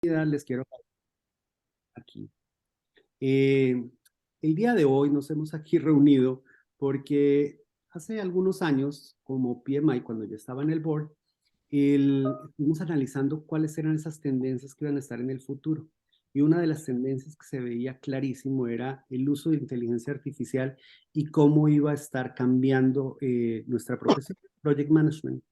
Les quiero aquí. Eh, el día de hoy nos hemos aquí reunido porque hace algunos años, como PMI, cuando yo estaba en el board, estuvimos analizando cuáles eran esas tendencias que iban a estar en el futuro. Y una de las tendencias que se veía clarísimo era el uso de inteligencia artificial y cómo iba a estar cambiando nuestra profesión, Project Management.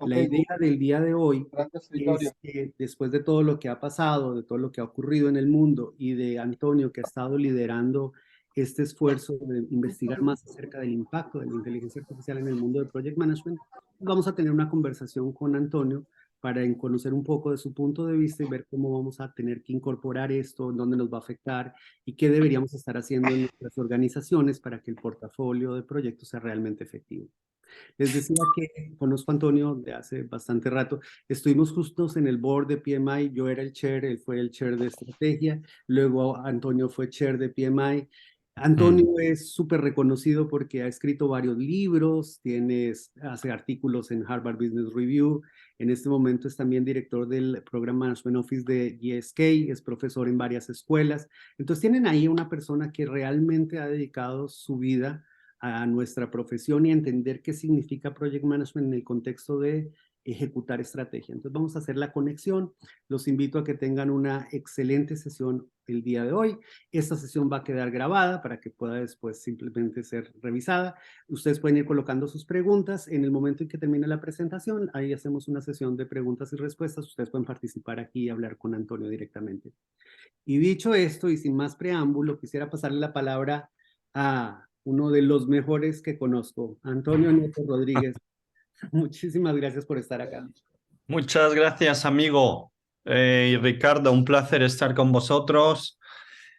Ok, La idea del día de hoy grande es escritorio. que después de todo lo que ha pasado, de todo lo que ha ocurrido en el mundo y de Antonio que ha estado liderando este esfuerzo de investigar más acerca del impacto de la inteligencia artificial en el mundo de Project Management, vamos a tener una conversación con Antonio para conocer un poco de su punto de vista y ver cómo vamos a tener que incorporar esto, dónde nos va a afectar y qué deberíamos estar haciendo en nuestras organizaciones para que el portafolio de proyectos sea realmente efectivo. Les decía que conozco a Antonio de hace bastante rato. Estuvimos justos en el board de PMI. Yo era el chair, él fue el chair de estrategia. Luego Antonio fue chair de PMI. Antonio Mm. es súper reconocido porque ha escrito varios libros, hace artículos en Harvard Business Review. En este momento es también director del Program Management Office de GSK, es profesor en varias escuelas. Entonces tienen ahí una persona que realmente ha dedicado su vida a nuestra profesión y a entender qué significa Project Management en el contexto de ejecutar estrategia. Entonces vamos a hacer la conexión. Los invito a que tengan una excelente sesión el día de hoy. Esta sesión va a quedar grabada para que pueda después simplemente ser revisada. Ustedes pueden ir colocando sus preguntas. En el momento en que termine la presentación, ahí hacemos una sesión de preguntas y respuestas. Ustedes pueden participar aquí y hablar con Antonio directamente. Y dicho esto, y sin más preámbulo, quisiera pasarle la palabra a uno de los mejores que conozco, Antonio Nieto Rodríguez. Muchísimas gracias por estar acá. Muchas gracias, amigo. Y Ricardo, un placer estar con vosotros.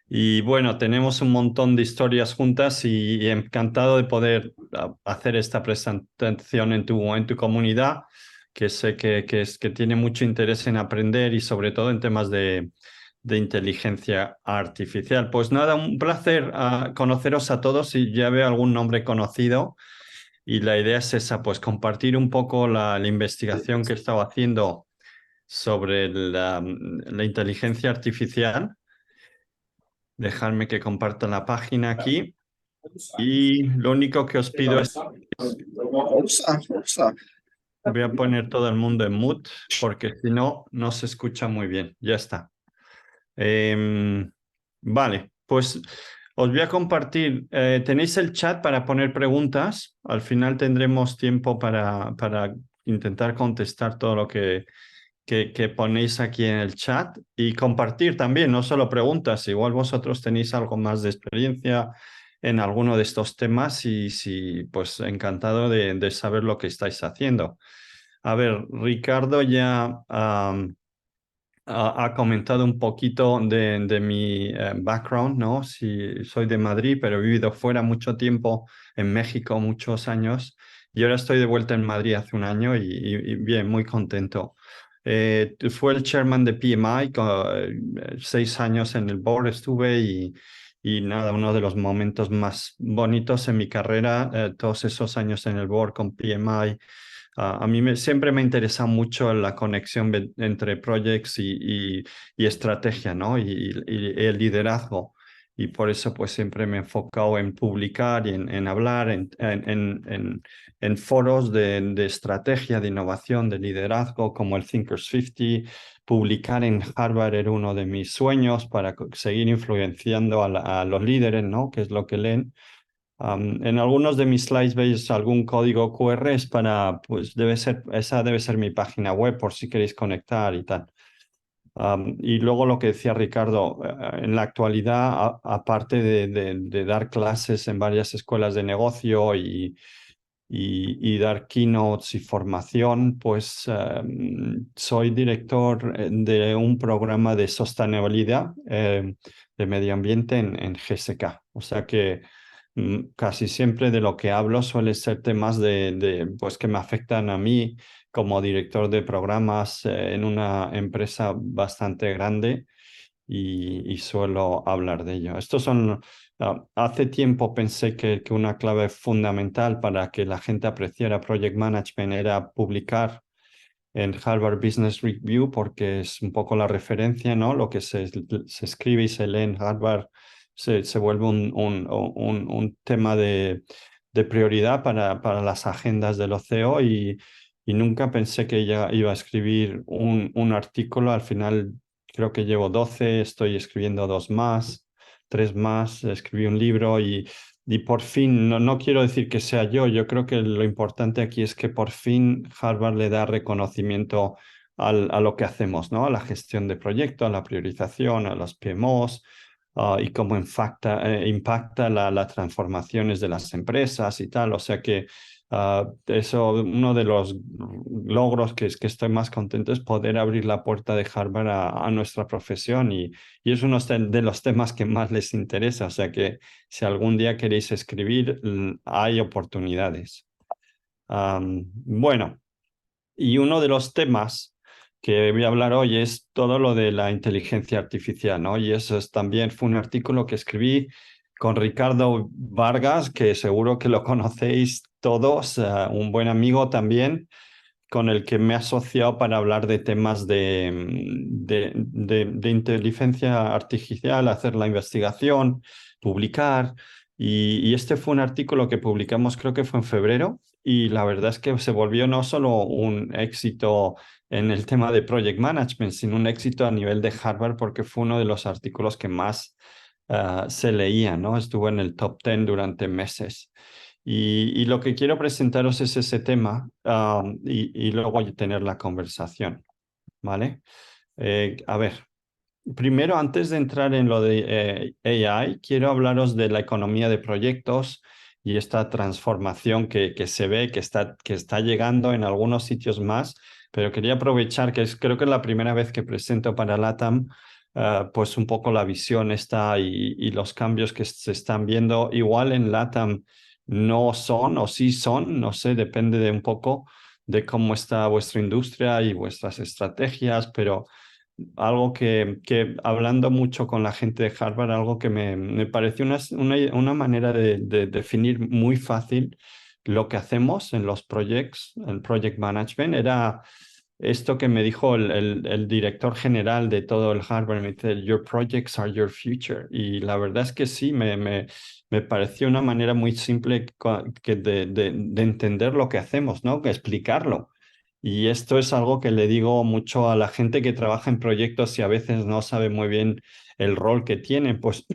Y bueno, tenemos un montón de historias juntas y encantado de poder hacer esta presentación en tu comunidad, que sé que tiene mucho interés en aprender y sobre todo en temas de inteligencia artificial. Pues nada, un placer conoceros a todos y ya veo algún nombre conocido. Y la idea es esa, pues compartir un poco la investigación que he estado haciendo sobre la inteligencia artificial. Dejarme que comparta la página aquí. Y lo único que os pido es, voy a poner todo el mundo en mute, porque si no, no se escucha muy bien. Ya está. Vale, pues os voy a compartir. Tenéis el chat para poner preguntas. Al final tendremos tiempo para intentar contestar todo lo que ponéis aquí en el chat y compartir también, no solo preguntas. Igual vosotros tenéis algo más de experiencia en alguno de estos temas y si, pues encantado de saber lo que estáis haciendo. A ver, Ricardo ya ha comentado un poquito de mi background, ¿no? Si soy de Madrid, pero he vivido fuera mucho tiempo, en México muchos años, y ahora estoy de vuelta en Madrid hace un año y bien, muy contento. Fue el chairman de PMI, 6 años en el board estuve y nada, uno de los momentos más bonitos en mi carrera, todos esos años en el board con PMI. A mí siempre me interesa mucho la conexión entre projects y estrategia, ¿no? Y el liderazgo. Y por eso pues siempre me he enfocado en publicar y en hablar en foros de estrategia, de innovación, de liderazgo, como el Thinkers 50. Publicar en Harvard era uno de mis sueños para seguir influenciando a los líderes, ¿no? Que es lo que leen. En algunos de mis slides veis algún código QR, es para, pues esa debe ser mi página web por si queréis conectar y tal. Y luego lo que decía Ricardo, en la actualidad, aparte de dar clases en varias escuelas de negocio y dar keynotes y formación, pues soy director de un programa de sostenibilidad de medio ambiente en GSK. O sea que casi siempre de lo que hablo suele ser temas pues que me afectan a mí como director de programas en una empresa bastante grande y suelo hablar de ello. Estos son, hace tiempo pensé que una clave fundamental para que la gente apreciara Project Management era publicar en Harvard Business Review porque es un poco la referencia, ¿no? Lo que se escribe y se lee en Harvard se vuelve un tema de prioridad para las agendas del OCEO y nunca pensé que ella iba a escribir un artículo. Al final creo que llevo 12, estoy escribiendo 2 más, 3 más, escribí un libro y por fin, no quiero decir que sea yo creo que lo importante aquí es que por fin Harvard le da reconocimiento a lo que hacemos, ¿no? A la gestión de proyectos, a la priorización, a los PMOs, y cómo impacta las transformaciones de las empresas y tal. O sea que eso, uno de los logros que estoy más contento es poder abrir la puerta de Harvard a nuestra profesión y es uno de los temas que más les interesa. O sea que si algún día queréis escribir, hay oportunidades. Bueno, y uno de los temas que voy a hablar hoy es todo lo de la inteligencia artificial, ¿no? Y eso también fue un artículo que escribí con Ricardo Vargas, que seguro que lo conocéis todos, un buen amigo también, con el que me he asociado para hablar de temas de inteligencia artificial, hacer la investigación, publicar. Y este fue un artículo que publicamos, creo que fue en febrero, y la verdad es que se volvió no solo un éxito en el tema de project management, sino un éxito a nivel de Harvard porque fue uno de los artículos que más se leía, ¿no? Estuvo en el top 10 durante meses. Y lo que quiero presentaros es ese tema y luego tener la conversación, ¿vale? A ver, primero, antes de entrar en lo de AI, quiero hablaros de la economía de proyectos y esta transformación que se ve, que está llegando en algunos sitios más, pero quería aprovechar que creo que es la primera vez que presento para LATAM, pues un poco la visión está y los cambios que se están viendo. Igual en LATAM no son o sí son, no sé, depende de un poco de cómo está vuestra industria y vuestras estrategias, pero algo que hablando mucho con la gente de Harvard, algo que me pareció una manera de definir muy fácil lo que hacemos en los projects, en project management, era esto que me dijo el director general de todo el Harvard, me dice, Your projects are your future. Y la verdad es que sí, me pareció una manera muy simple de entender lo que hacemos, ¿no? Que explicarlo. Y esto es algo que le digo mucho a la gente que trabaja en proyectos y a veces no sabe muy bien el rol que tiene. Pues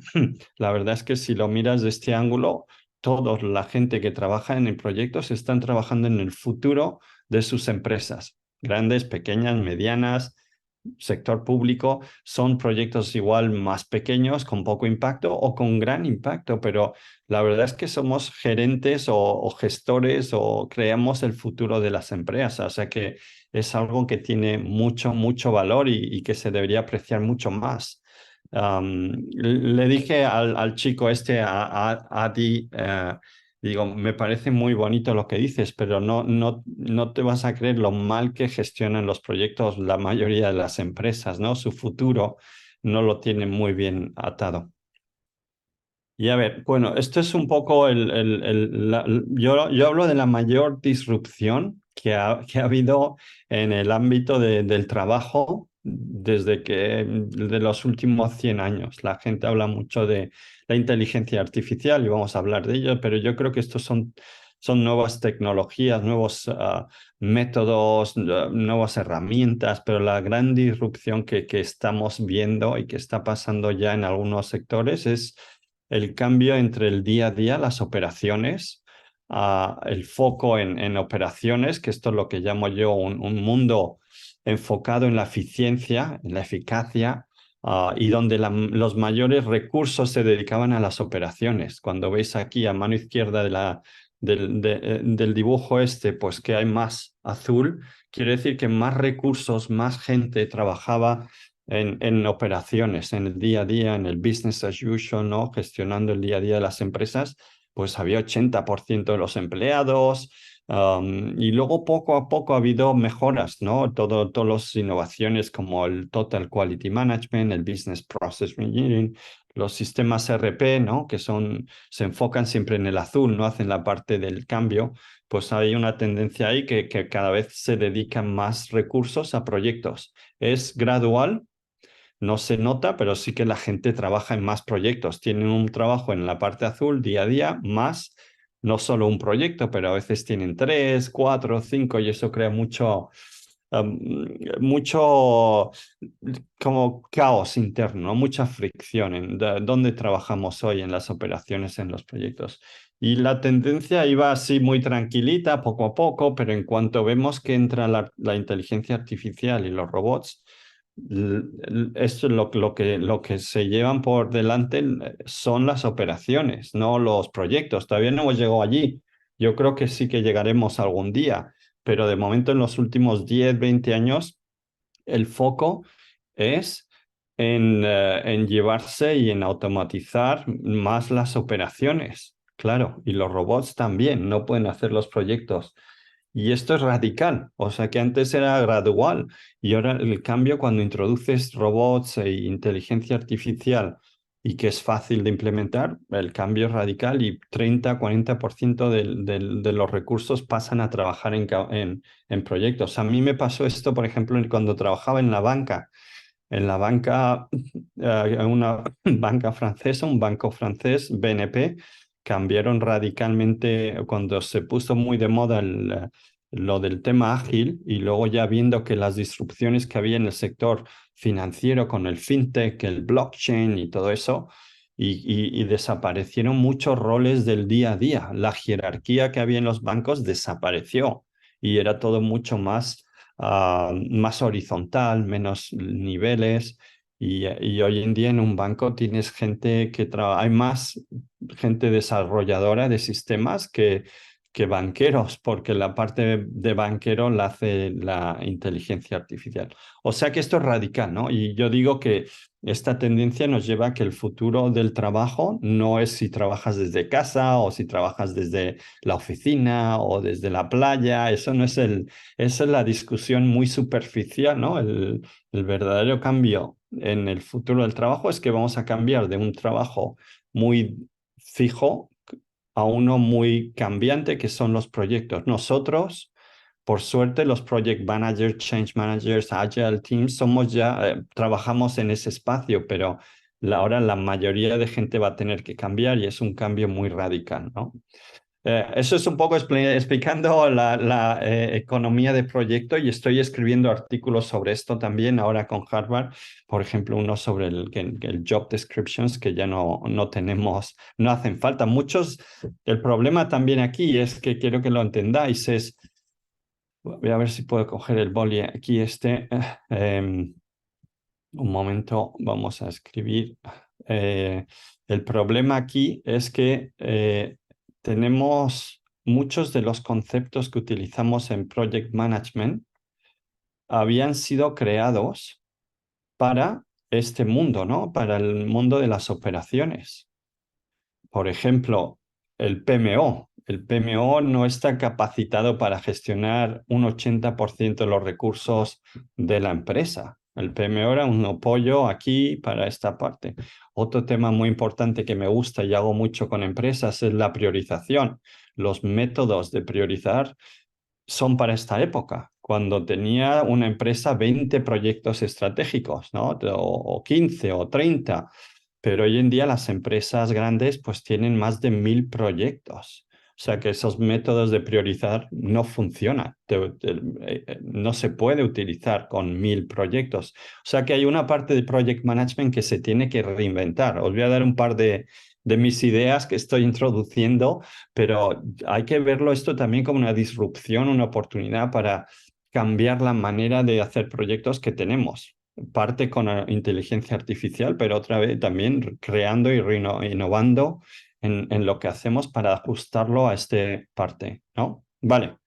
la verdad es que si lo miras de este ángulo, toda la gente que trabaja en proyectos están trabajando en el futuro de sus empresas, grandes, pequeñas, medianas, sector público, son proyectos igual más pequeños, con poco impacto o con gran impacto, pero la verdad es que somos gerentes o gestores o creamos el futuro de las empresas, o sea que es algo que tiene mucho valor y que se debería apreciar mucho más. Le dije al chico este, a Adi, digo, me parece muy bonito lo que dices, pero no te vas a creer lo mal que gestionan los proyectos la mayoría de las empresas, ¿no? Su futuro no lo tienen muy bien atado. Y a ver, bueno, esto es un poco yo hablo de la mayor disrupción que ha habido en el ámbito del trabajo de los últimos 100 años. La gente habla mucho de la inteligencia artificial y vamos a hablar de ello, pero yo creo que estos son nuevas tecnologías, nuevos métodos, nuevas herramientas, pero la gran disrupción que estamos viendo y que está pasando ya en algunos sectores es el cambio entre el día a día, las operaciones, el foco en operaciones, que esto es lo que llamo yo un mundo enfocado en la eficiencia, en la eficacia, y donde los mayores recursos se dedicaban a las operaciones. Cuando veis aquí a mano izquierda del dibujo este, pues que hay más azul, quiere decir que más recursos, más gente trabajaba en operaciones, en el día a día, en el business as usual, ¿no? Gestionando el día a día de las empresas, pues había 80% de los empleados, Y luego poco a poco ha habido mejoras, ¿no? Todas las innovaciones como el Total Quality Management, el Business Process Engineering, los sistemas RP, ¿no? Que se enfocan siempre en el azul, no hacen la parte del cambio. Pues hay una tendencia ahí que cada vez se dedican más recursos a proyectos. Es gradual, no se nota, pero sí que la gente trabaja en más proyectos. Tienen un trabajo en la parte azul día a día, más no solo un proyecto, pero a veces tienen 3, 4, 5 y eso crea mucho como caos interno, ¿no? Mucha fricción en dónde trabajamos hoy en las operaciones, en los proyectos. Y la tendencia iba así muy tranquilita, poco a poco, pero en cuanto vemos que entra la inteligencia artificial y los robots, esto es lo que se llevan por delante son las operaciones, no los proyectos. Todavía no hemos llegado allí. Yo creo que sí que llegaremos algún día, pero de momento en los últimos 10, 20 años el foco es en llevarse y en automatizar más las operaciones. Claro, y los robots también no pueden hacer los proyectos. Y esto es radical, o sea que antes era gradual y ahora el cambio cuando introduces robots e inteligencia artificial y que es fácil de implementar, el cambio es radical y 30-40% de los recursos pasan a trabajar en proyectos. A mí me pasó esto, por ejemplo, cuando trabajaba en la banca. En la banca, una banca francesa, un banco francés, BNP, cambiaron radicalmente cuando se puso muy de moda lo del tema ágil y luego ya viendo que las disrupciones que había en el sector financiero con el fintech, el blockchain y todo eso, y desaparecieron muchos roles del día a día. La jerarquía que había en los bancos desapareció y era todo mucho más horizontal, menos niveles. Y hoy en día en un banco tienes gente que trabaja, hay más gente desarrolladora de sistemas que banqueros, porque la parte de banquero la hace la inteligencia artificial. O sea que esto es radical, ¿no? Y yo digo que esta tendencia nos lleva a que el futuro del trabajo no es si trabajas desde casa o si trabajas desde la oficina o desde la playa, eso no es esa es la discusión muy superficial, ¿no? El verdadero cambio en el futuro del trabajo es que vamos a cambiar de un trabajo muy fijo a uno muy cambiante, que son los proyectos. Nosotros, por suerte, los project managers, change managers, agile teams, trabajamos en ese espacio, pero ahora la mayoría de gente va a tener que cambiar y es un cambio muy radical, ¿no? Eso es un poco explicando la economía de proyecto y estoy escribiendo artículos sobre esto también ahora con Harvard, por ejemplo, uno sobre el job descriptions que ya no tenemos, no hacen falta. El problema también aquí es que quiero que lo entendáis, voy a ver si puedo coger el boli aquí un momento, vamos a escribir. El problema aquí es que tenemos muchos de los conceptos que utilizamos en Project Management habían sido creados para este mundo, ¿no? Para el mundo de las operaciones. Por ejemplo, el PMO. El PMO no está capacitado para gestionar un 80% de los recursos de la empresa. El PMO era un apoyo aquí para esta parte. Otro tema muy importante que me gusta y hago mucho con empresas es la priorización. Los métodos de priorizar son para esta época, cuando tenía una empresa 20 proyectos estratégicos, ¿no? O 15 o 30, pero hoy en día las empresas grandes pues tienen más de 1000 proyectos. O sea que esos métodos de priorizar no funcionan, no se puede utilizar con 1000 proyectos. O sea que hay una parte de project management que se tiene que reinventar. Os voy a dar un par de mis ideas que estoy introduciendo, pero hay que verlo esto también como una disrupción, una oportunidad para cambiar la manera de hacer proyectos que tenemos. Parte con inteligencia artificial, pero otra vez también creando y innovando en lo que hacemos para ajustarlo a este parte, ¿no? Vale,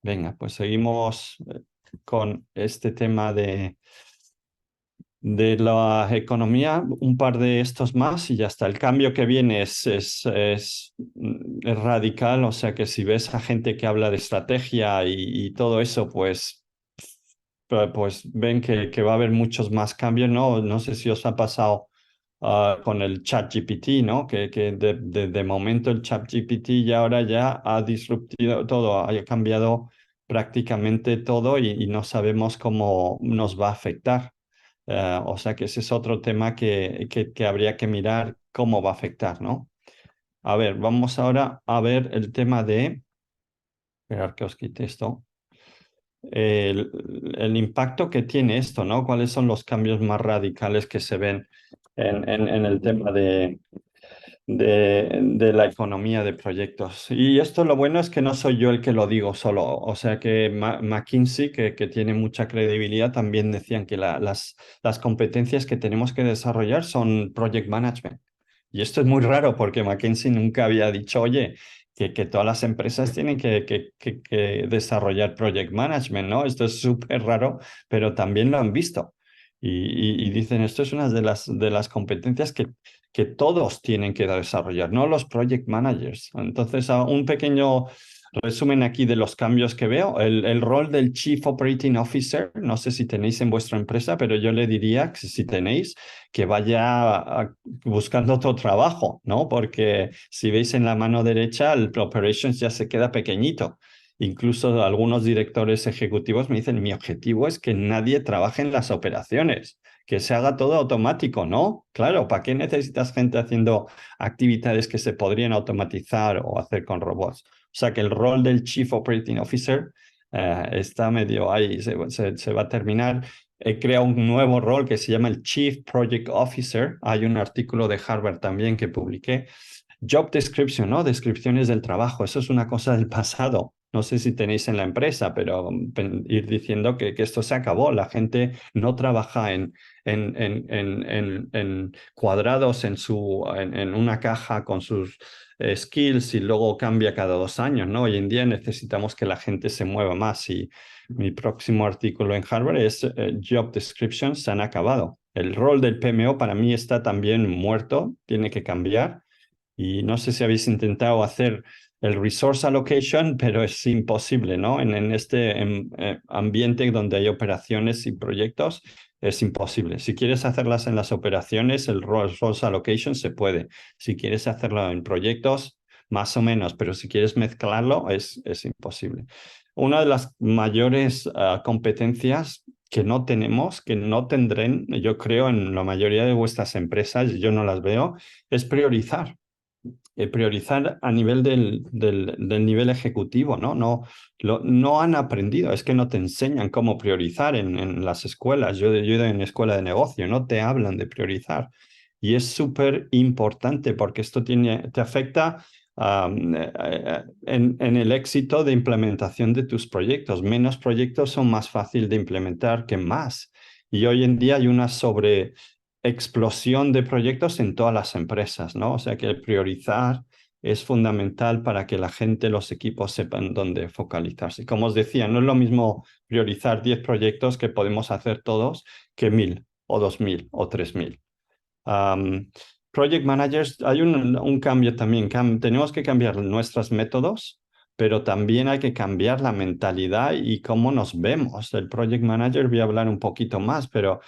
venga, pues seguimos con este tema De la economía, un par de estos más y ya está. El cambio que viene es radical, o sea que si ves a gente que habla de estrategia y todo eso, pues ven que va a haber muchos más cambios, ¿no? No sé si os ha pasado con el ChatGPT, ¿no? Que de momento el ChatGPT ya ahora ya ha disruptido todo, ha cambiado prácticamente todo y no sabemos cómo nos va a afectar. O sea que ese es otro tema que habría que mirar cómo va a afectar, ¿no? A ver, vamos ahora a ver el tema de, esperar que os quite esto, el, el impacto que tiene esto, ¿no? ¿Cuáles son los cambios más radicales que se ven en el tema de la economía de proyectos? Y esto lo bueno es que no soy yo el que lo digo solo, o sea que McKinsey, que tiene mucha credibilidad, también decían que las competencias que tenemos que desarrollar son project management. Y esto es muy raro porque McKinsey nunca había dicho, oye, que todas las empresas tienen que desarrollar project management, ¿no? Esto es súper raro, pero también lo han visto. Y dicen, esto es una de las competencias que todos tienen que desarrollar, no los project managers. Entonces, un pequeño resumen aquí de los cambios que veo. El rol del Chief Operating Officer, no sé si tenéis en vuestra empresa, pero yo le diría que si tenéis, que vaya buscando otro trabajo, ¿no? Porque si veis en la mano derecha, el Operations ya se queda pequeñito. Incluso algunos directores ejecutivos me dicen, mi objetivo es que nadie trabaje en las operaciones, que se haga todo automático, ¿no? Claro, ¿para qué necesitas gente haciendo actividades que se podrían automatizar o hacer con robots? O sea que el rol del Chief Operating Officer está medio ahí, se va a terminar. He creado un nuevo rol que se llama el Chief Project Officer. Hay un artículo de Harvard también que publiqué. Job description, ¿no? Descripciones del trabajo. Eso es una cosa del pasado. No sé si tenéis en la empresa, pero ir diciendo que esto se acabó. La gente no trabaja en cuadrados en una caja con sus skills y luego cambia cada 2 años, ¿no? Hoy en día necesitamos que la gente se mueva más y mi próximo artículo en Harvard es Job Descriptions se han acabado. El rol del PMO para mí está también muerto, tiene que cambiar. Y no sé si habéis intentado hacer el resource allocation, pero es imposible, ¿no? En este ambiente donde hay operaciones y proyectos, es imposible. Si quieres hacerlas en las operaciones, el resource allocation se puede. Si quieres hacerlo en proyectos, más o menos, pero si quieres mezclarlo, es imposible. Una de las mayores competencias que no tenemos, que no tendrán, yo creo, en la mayoría de vuestras empresas, yo no las veo, es priorizar a nivel del nivel ejecutivo, ¿no? No han aprendido, es que no te enseñan cómo priorizar en las escuelas. Yo he ido en escuela de negocio, no te hablan de priorizar. Y es súper importante porque esto te afecta en el éxito de implementación de tus proyectos. Menos proyectos son más fácil de implementar que más. Y hoy en día hay una explosión de proyectos en todas las empresas, ¿no? O sea que priorizar es fundamental para que la gente, los equipos sepan dónde focalizarse. Como os decía, no es lo mismo priorizar 10 proyectos que podemos hacer todos que 1.000 o 2.000 o 3.000. Project managers, hay un cambio también. Tenemos que cambiar nuestros métodos, pero también hay que cambiar la mentalidad y cómo nos vemos. El project manager, voy a hablar un poquito más, pero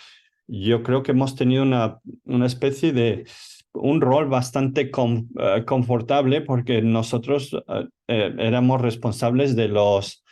yo creo que hemos tenido una especie de un rol bastante confortable porque nosotros éramos responsables de los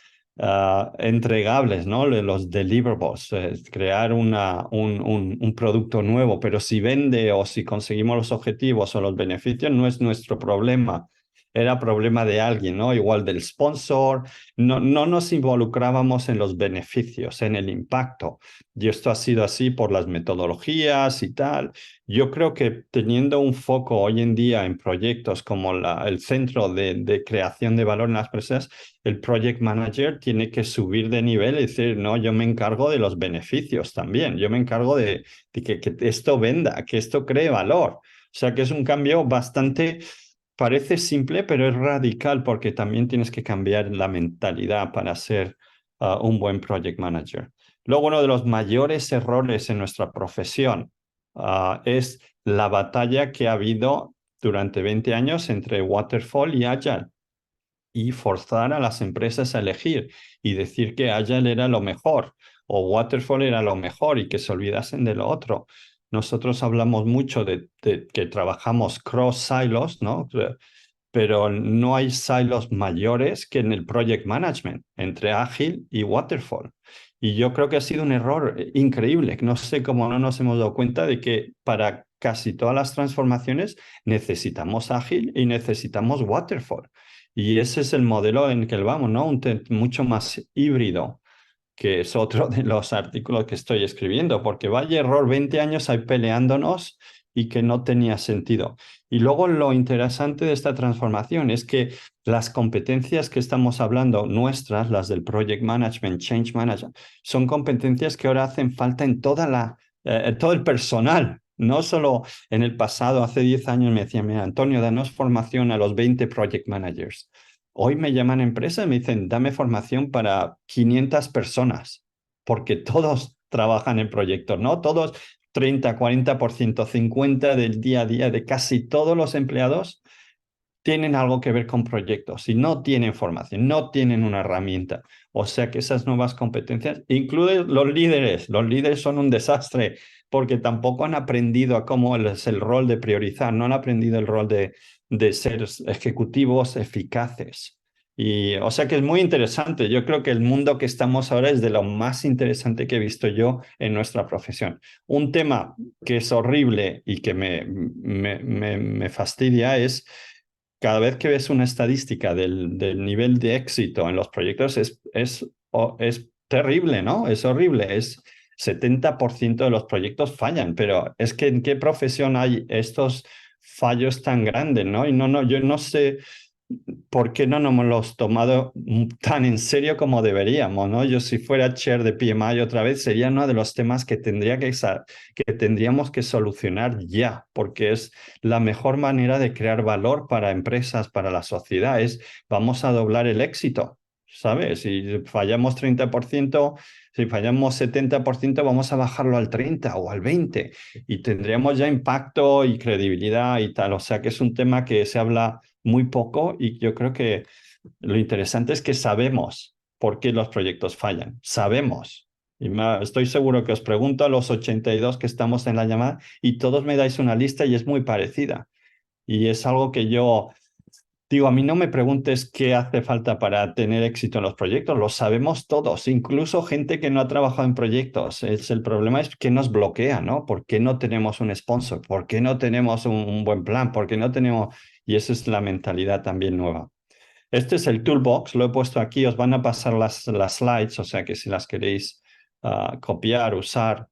entregables, ¿no? De los deliverables, crear un producto nuevo, pero si vende o si conseguimos los objetivos o los beneficios no es nuestro problema. Era problema de alguien, ¿no? Igual del sponsor. No nos involucrábamos en los beneficios, en el impacto. Y esto ha sido así por las metodologías y tal. Yo creo que teniendo un foco hoy en día en proyectos como el centro de creación de valor en las empresas, el project manager tiene que subir de nivel y decir, no, yo me encargo de los beneficios también. Yo me encargo de que esto venda, que esto cree valor. O sea que es un cambio bastante, parece simple, pero es radical porque también tienes que cambiar la mentalidad para ser un buen project manager. Luego, uno de los mayores errores en nuestra profesión es la batalla que ha habido durante 20 años entre Waterfall y Agile y forzar a las empresas a elegir y decir que Agile era lo mejor o Waterfall era lo mejor y que se olvidasen de lo otro. Nosotros hablamos mucho de que trabajamos cross silos, ¿no? Pero no hay silos mayores que en el project management, entre Agile y Waterfall. Y yo creo que ha sido un error increíble. No sé cómo no nos hemos dado cuenta de que para casi todas las transformaciones necesitamos Agile y necesitamos Waterfall. Y ese es el modelo en que vamos, ¿no? Mucho más híbrido, que es otro de los artículos que estoy escribiendo, porque vaya error, 20 años ahí peleándonos y que no tenía sentido. Y luego lo interesante de esta transformación es que las competencias que estamos hablando, nuestras, las del Project Management, Change Management, son competencias que ahora hacen falta en todo el personal. No solo en el pasado, hace 10 años me decían, mira, Antonio, danos formación a los 20 project managers. Hoy me llaman a empresa y me dicen, dame formación para 500 personas, porque todos trabajan en proyectos, ¿no? Todos 30, 40%, 50% del día a día de casi todos los empleados tienen algo que ver con proyectos y no tienen formación, no tienen una herramienta. O sea que esas nuevas competencias, incluyen los líderes son un desastre porque tampoco han aprendido a cómo es el rol de priorizar, no han aprendido el rol de ser ejecutivos eficaces. Y o sea que es muy interesante. Yo creo que el mundo que estamos ahora es de lo más interesante que he visto yo en nuestra profesión. Un tema que es horrible y que me fastidia es cada vez que ves una estadística del nivel de éxito en los proyectos es terrible, ¿no? Es horrible. 70% de los proyectos fallan, pero es que ¿en qué profesión hay estos fallos tan grandes, ¿no? Y yo no sé por qué no nos hemos tomado tan en serio como deberíamos, ¿no? Yo si fuera chair de PMI otra vez sería uno de los temas que que tendríamos que solucionar ya, porque es la mejor manera de crear valor para empresas, para la sociedad, es vamos a doblar el éxito, ¿sabes? Si fallamos 30%, si fallamos 70%, vamos a bajarlo al 30 o al 20 y tendríamos ya impacto y credibilidad y tal. O sea que es un tema que se habla muy poco y yo creo que lo interesante es que sabemos por qué los proyectos fallan. Sabemos. Y estoy seguro que os pregunto a los 82 que estamos en la llamada y todos me dais una lista y es muy parecida. Y es algo que yo digo, a mí no me preguntes qué hace falta para tener éxito en los proyectos, lo sabemos todos, incluso gente que no ha trabajado en proyectos. El problema es que nos bloquea, ¿no? ¿Por qué no tenemos un sponsor? ¿Por qué no tenemos un buen plan? ¿Por qué no tenemos...? Y esa es la mentalidad también nueva. Este es el toolbox, lo he puesto aquí, os van a pasar las slides, o sea que si las queréis copiar, usar,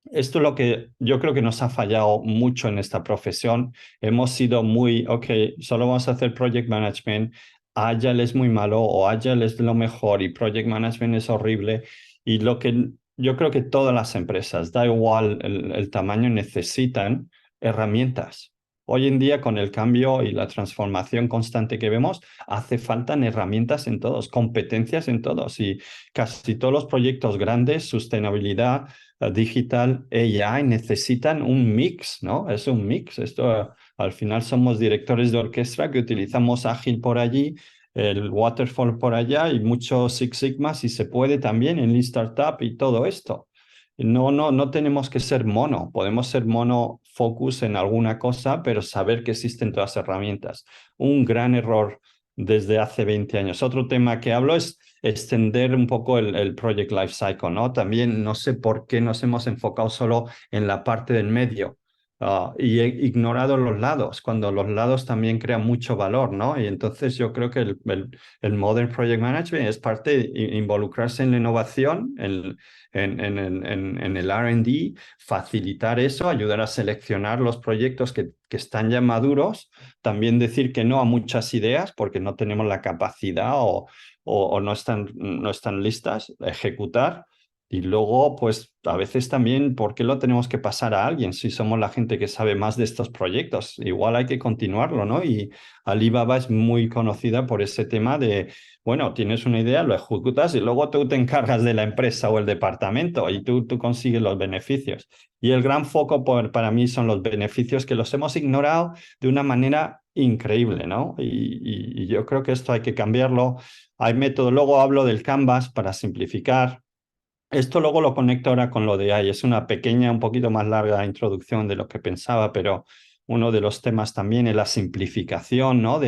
esto es lo que yo creo que nos ha fallado mucho en esta profesión. Hemos sido muy, ok, solo vamos a hacer project management, Agile es muy malo o Agile es lo mejor y project management es horrible. Y lo que yo creo que todas las empresas, da igual el tamaño, necesitan herramientas. Hoy en día, con el cambio y la transformación constante que vemos, hace falta herramientas en todos, competencias en todos. Y casi todos los proyectos grandes, sostenibilidad, digital, AI, necesitan un mix, ¿no? Es un mix. Esto, al final somos directores de orquesta que utilizamos Agile por allí, el Waterfall por allá y mucho Six Sigma si se puede también en Lean Startup y todo esto. No tenemos que ser mono, podemos ser mono focus en alguna cosa, pero saber que existen todas las herramientas. Un gran error desde hace 20 años. Otro tema que hablo es extender un poco el Project Life Cycle, ¿no? También no sé por qué nos hemos enfocado solo en la parte del medio y he ignorado los lados, cuando los lados también crean mucho valor, ¿no? Y entonces yo creo que el Modern Project Management es parte de involucrarse en la innovación, en el R&D, facilitar eso, ayudar a seleccionar los proyectos que están ya maduros, también decir que no a muchas ideas porque no tenemos la capacidad o no están listas, ejecutar Y luego, pues a veces también, ¿por qué lo tenemos que pasar a alguien si somos la gente que sabe más de estos proyectos? Igual hay que continuarlo, ¿no? Y Alibaba es muy conocida por ese tema de, bueno, tienes una idea, lo ejecutas y luego tú te encargas de la empresa o el departamento y tú consigues los beneficios. Y el gran foco para mí son los beneficios que los hemos ignorado de una manera increíble, ¿no? Y yo creo que esto hay que cambiarlo. Hay método, luego hablo del Canvas para simplificar. Esto luego lo conecto ahora con lo de AI. Es una pequeña, un poquito más larga introducción de lo que pensaba, pero uno de los temas también es la simplificación, ¿no?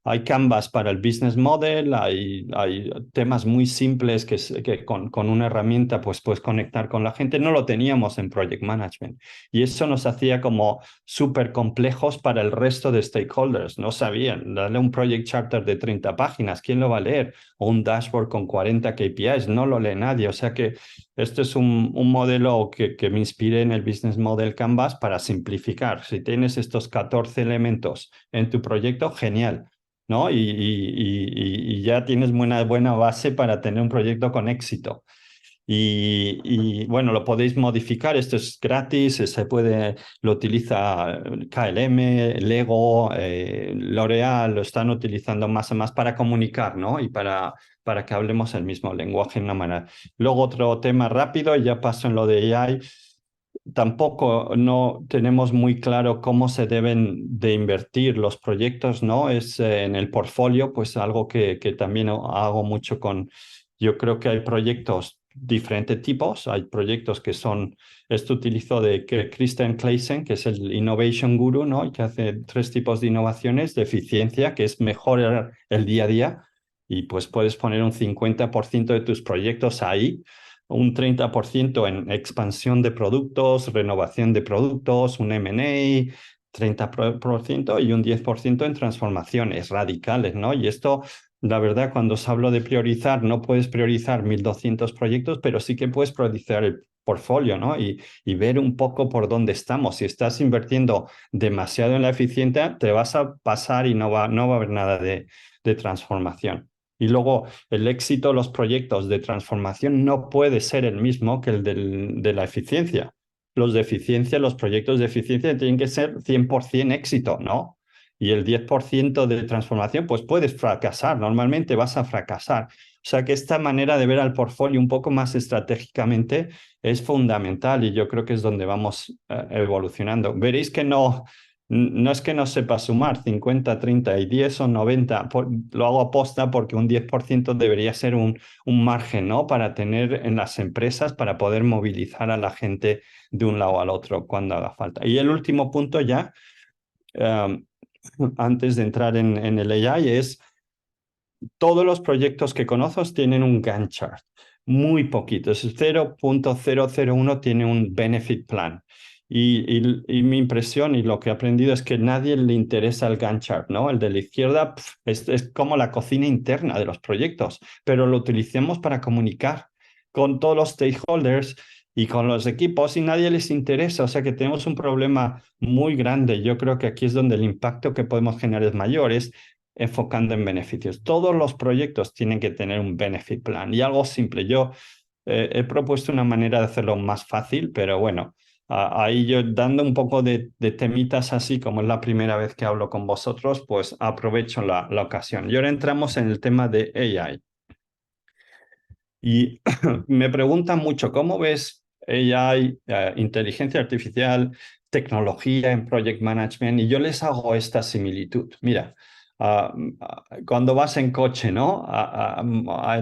Hay Canvas para el business model, hay temas muy simples que con una herramienta pues puedes conectar con la gente. No lo teníamos en Project Management y eso nos hacía como súper complejos para el resto de stakeholders. No sabían, darle un project charter de 30 páginas, ¿quién lo va a leer? O un dashboard con 40 KPIs, no lo lee nadie. O sea que este es un modelo que me inspiré en el Business Model Canvas para simplificar. Si tienes estos 14 elementos en tu proyecto, genial, ¿no? Y ya tienes buena base para tener un proyecto con éxito. Bueno, lo podéis modificar, esto es gratis, lo utiliza KLM, Lego, L'Oréal, lo están utilizando más y más para comunicar, ¿no? Y para que hablemos el mismo lenguaje en una manera. Luego otro tema rápido, y ya paso en lo de AI. Tampoco no tenemos muy claro cómo se deben de invertir los proyectos, ¿no? Es en el portfolio, pues algo que también hago mucho yo creo que hay proyectos diferentes tipos, hay proyectos que son, esto utilizo de Christian Claesen, que es el Innovation Guru, ¿no? Y que hace 3 tipos de innovaciones, de eficiencia, que es mejorar el día a día, y pues puedes poner un 50% de tus proyectos ahí, un 30% en expansión de productos, renovación de productos, un M&A, 30% y un 10% en transformaciones radicales, ¿no? Y esto, la verdad, cuando os hablo de priorizar, no puedes priorizar 1.200 proyectos, pero sí que puedes priorizar el portfolio, ¿no? Y ver un poco por dónde estamos. Si estás invirtiendo demasiado en la eficiencia, te vas a pasar y no va a haber nada de transformación. Y luego el éxito de los proyectos de transformación no puede ser el mismo que el de la eficiencia. Los proyectos de eficiencia tienen que ser 100% éxito, ¿no? Y el 10% de transformación, pues puedes fracasar, normalmente vas a fracasar. O sea que esta manera de ver al portfolio un poco más estratégicamente es fundamental y yo creo que es donde vamos evolucionando. Veréis que no es que no sepa sumar 50, 30 y 10 o 90, lo hago aposta porque un 10% debería ser un margen, ¿no? Para tener en las empresas, para poder movilizar a la gente de un lado al otro cuando haga falta. Y el último punto ya, um, antes de entrar en el AI, es todos los proyectos que conozco tienen un Gantt chart, muy poquitos. 0.001 tiene un benefit plan. Y mi impresión y lo que he aprendido es que a nadie le interesa el Gantt chart, ¿no? El de la izquierda es como la cocina interna de los proyectos, pero lo utilicemos para comunicar con todos los stakeholders y con los equipos y nadie les interesa. O sea que tenemos un problema muy grande. Yo creo que aquí es donde el impacto que podemos generar es mayor. Es enfocando en beneficios. Todos los proyectos tienen que tener un benefit plan y algo simple. Yo he propuesto una manera de hacerlo más fácil, pero bueno, ahí yo dando un poco de temitas así, como es la primera vez que hablo con vosotros, pues aprovecho la ocasión. Y ahora entramos en el tema de AI. Y me preguntan mucho, ¿cómo ves AI, inteligencia artificial, tecnología en project management? Y yo les hago esta similitud. Mira, cuando vas en coche, ¿no?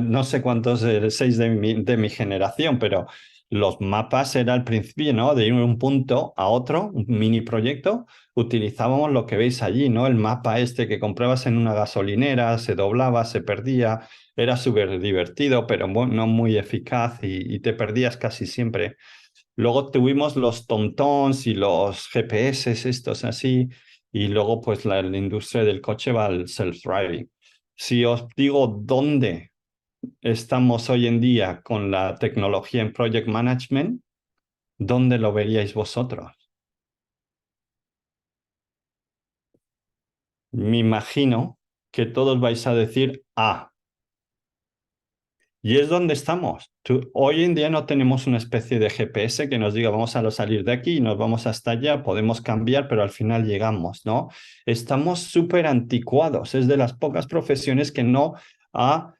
No sé cuántos seis de mi generación, pero los mapas era al principio, ¿no? De ir de un punto a otro, un mini proyecto, utilizábamos lo que veis allí, ¿no? El mapa este que comprabas en una gasolinera, se doblaba, se perdía, era súper divertido, pero no muy eficaz y te perdías casi siempre. Luego tuvimos los TomToms y los GPS, estos así, y luego pues la industria del coche va al self-driving. Si os digo dónde estamos hoy en día con la tecnología en project management, ¿dónde lo veríais vosotros? Me imagino que todos vais a decir, Y es donde estamos. Hoy en día no tenemos una especie de GPS que nos diga vamos a salir de aquí y nos vamos hasta allá, podemos cambiar, pero al final llegamos, ¿no? Estamos súper anticuados. Es de las pocas profesiones que no ha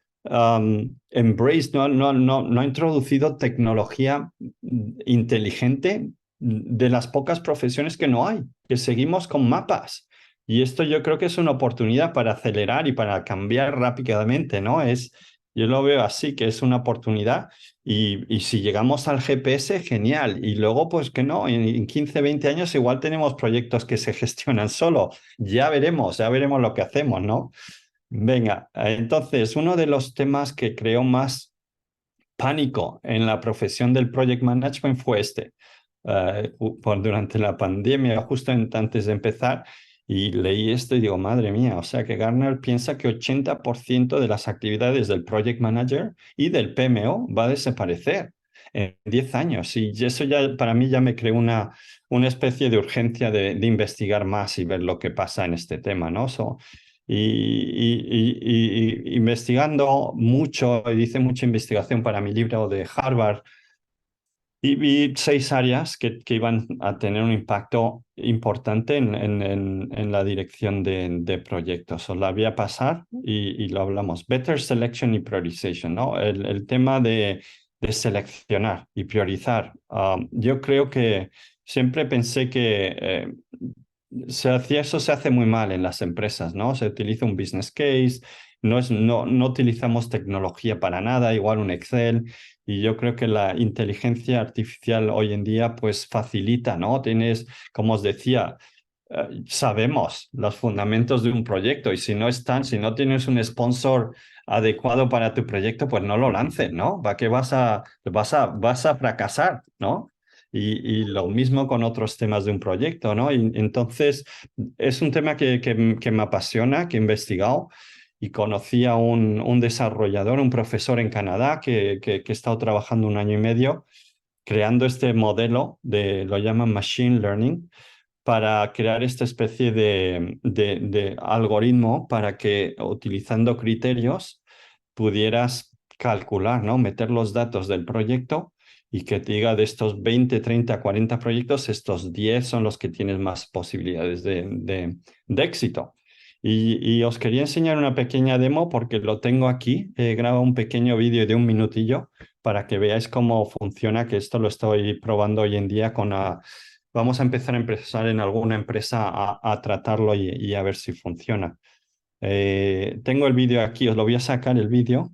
embraced, no ha introducido tecnología inteligente, de las pocas profesiones que no hay, que seguimos con mapas. Y esto yo creo que es una oportunidad para acelerar y para cambiar rápidamente, ¿no? Yo lo veo así, que es una oportunidad y si llegamos al GPS, genial. Y luego, pues que no, en 15, 20 años igual tenemos proyectos que se gestionan solo. Ya veremos lo que hacemos, ¿no? Venga, entonces, uno de los temas que creó más pánico en la profesión del project management fue este. Durante la pandemia, justo antes de empezar, y leí esto y digo, madre mía, o sea que Gartner piensa que 80% de las actividades del project manager y del PMO va a desaparecer en 10 años. Y eso ya para mí ya me creó una especie de urgencia de investigar más y ver lo que pasa en este tema, ¿no? Y investigando mucho, hice mucha investigación para mi libro de Harvard y vi 6 áreas que iban a tener un impacto importante en la dirección de proyectos. Os la voy a pasar y lo hablamos. Better Selection y Priorization, ¿no? El tema de seleccionar y priorizar. Yo creo que siempre pensé que eso se hace muy mal en las empresas, ¿no? Se utiliza un business case, no utilizamos tecnología para nada, igual un Excel, y yo creo que la inteligencia artificial hoy en día pues facilita, ¿no? Tienes, como os decía, sabemos los fundamentos de un proyecto y si no tienes un sponsor adecuado para tu proyecto, pues no lo lances, ¿no? ¿Para qué vas a fracasar, ¿no? Y lo mismo con otros temas de un proyecto, ¿no? Y entonces, es un tema que me apasiona, que he investigado y conocí a un desarrollador, un profesor en Canadá que ha estado trabajando 1 año y medio creando este modelo lo llaman Machine Learning, para crear esta especie de algoritmo para que utilizando criterios pudieras calcular, ¿no? Meter los datos del proyecto y que te diga de estos 20, 30, 40 proyectos, estos 10 son los que tienes más posibilidades de éxito. Y os quería enseñar una pequeña demo porque lo tengo aquí. He grabado un pequeño vídeo de 1 minutillo para que veáis cómo funciona, que esto lo estoy probando hoy en día vamos a empezar a empezar en alguna empresa a tratarlo y a ver si funciona. Tengo el vídeo aquí, os lo voy a sacar el vídeo.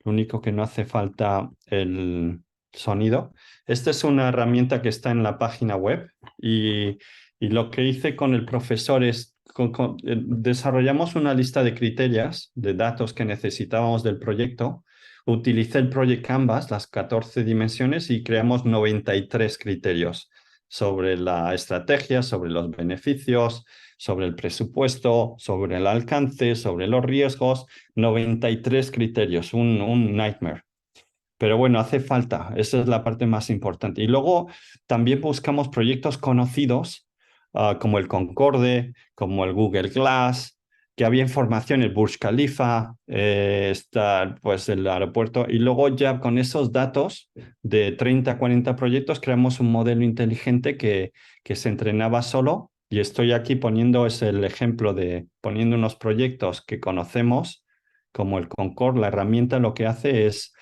Lo único que no hace falta el sonido. Esta es una herramienta que está en la página web y lo que hice con el profesor es desarrollamos una lista de criterios, de datos que necesitábamos del proyecto. Utilicé el Project Canvas, las 14 dimensiones, y creamos 93 criterios sobre la estrategia, sobre los beneficios, sobre el presupuesto, sobre el alcance, sobre los riesgos. 93 criterios, un nightmare. Pero bueno, hace falta, esa es la parte más importante. Y luego también buscamos proyectos conocidos, como el Concorde, como el Google Glass, que había información, el Burj Khalifa, está pues el aeropuerto. Y luego ya con esos datos de 30 a 40 proyectos creamos un modelo inteligente que se entrenaba solo. Y estoy aquí poniendo, es el ejemplo de poniendo unos proyectos que conocemos, como el Concorde. La herramienta lo que hace es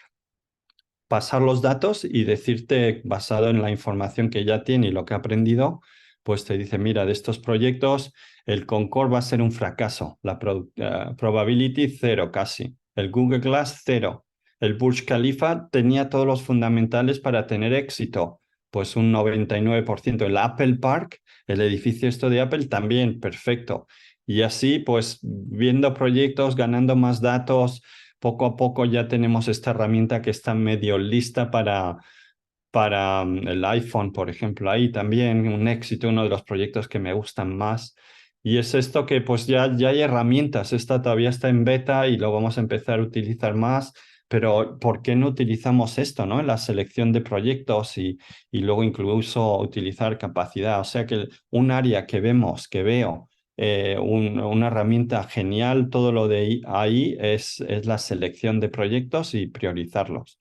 pasar los datos y decirte, basado en la información que ya tiene y lo que ha aprendido, pues te dice, mira, de estos proyectos, el Concorde va a ser un fracaso, la probability 0 casi, el Google Glass 0, el Burj Khalifa tenía todos los fundamentales para tener éxito, pues un 99%, el Apple Park, el edificio esto de Apple también, perfecto. Y así, pues, viendo proyectos, ganando más datos, poco a poco ya tenemos esta herramienta que está medio lista para el iPhone, por ejemplo. Ahí también un éxito, uno de los proyectos que me gustan más. Y es esto que pues ya hay herramientas. Esta todavía está en beta y lo vamos a empezar a utilizar más. Pero ¿por qué no utilizamos esto, ¿no? En la selección de proyectos y luego incluso utilizar capacidad? O sea que un área que veo una herramienta genial. Todo lo de ahí es la selección de proyectos y priorizarlos.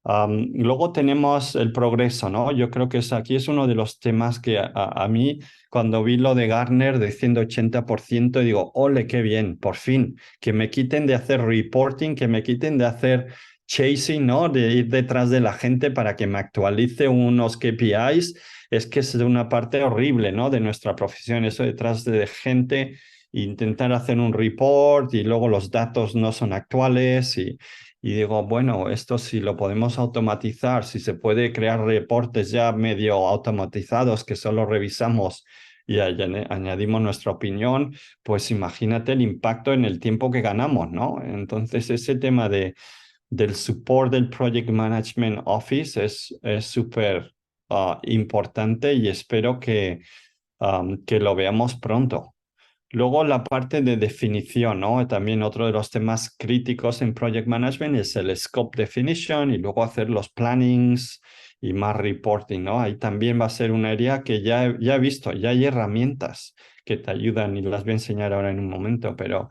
Luego tenemos el progreso, ¿no? Yo creo que aquí es uno de los temas que a mí, cuando vi lo de Gartner diciendo 80%, digo, ole, qué bien, por fin, que me quiten de hacer reporting, que me quiten de hacer chasing, ¿no? De ir detrás de la gente para que me actualice unos KPIs. Es que es una parte horrible, ¿no? De nuestra profesión, eso detrás de gente, intentar hacer un report y luego los datos no son actuales y digo, bueno, esto si lo podemos automatizar, si se puede crear reportes ya medio automatizados que solo revisamos y añadimos nuestra opinión, pues imagínate el impacto en el tiempo que ganamos, ¿no? Entonces, ese tema del support del Project Management Office es súper importante y espero que lo veamos pronto. Luego la parte de definición, ¿no? También otro de los temas críticos en Project Management es el scope definition y luego hacer los plannings y más reporting, ¿no? Ahí también va a ser un área que ya he visto, ya hay herramientas que te ayudan y las voy a enseñar ahora en un momento, pero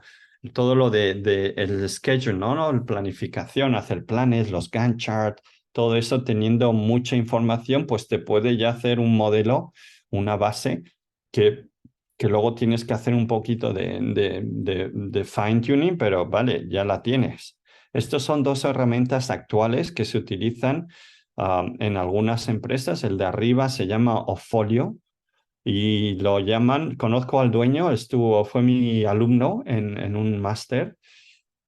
todo lo de el schedule, ¿no? La planificación, hacer planes, los Gantt chart, todo eso teniendo mucha información, pues te puede ya hacer un modelo, una base que luego tienes que hacer un poquito de fine tuning, pero vale, ya la tienes. Estas son dos herramientas actuales que se utilizan en algunas empresas. El de arriba se llama Ofolio y lo llaman, conozco al dueño, fue mi alumno en un máster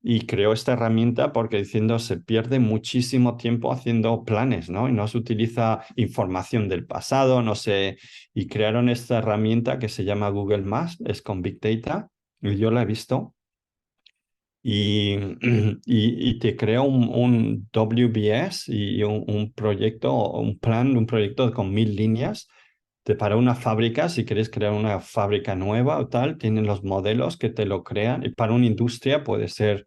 y creó esta herramienta porque diciendo se pierde muchísimo tiempo haciendo planes, ¿no? Y no se utiliza información del pasado, no sé, y crearon esta herramienta que se llama Google Maps, es con Big Data, y yo la he visto, y, y te crea un WBS y un proyecto, un plan, un proyecto con 1000 líneas para una fábrica, si quieres crear una fábrica nueva o tal, tienen los modelos que te lo crean. Y para una industria puede ser,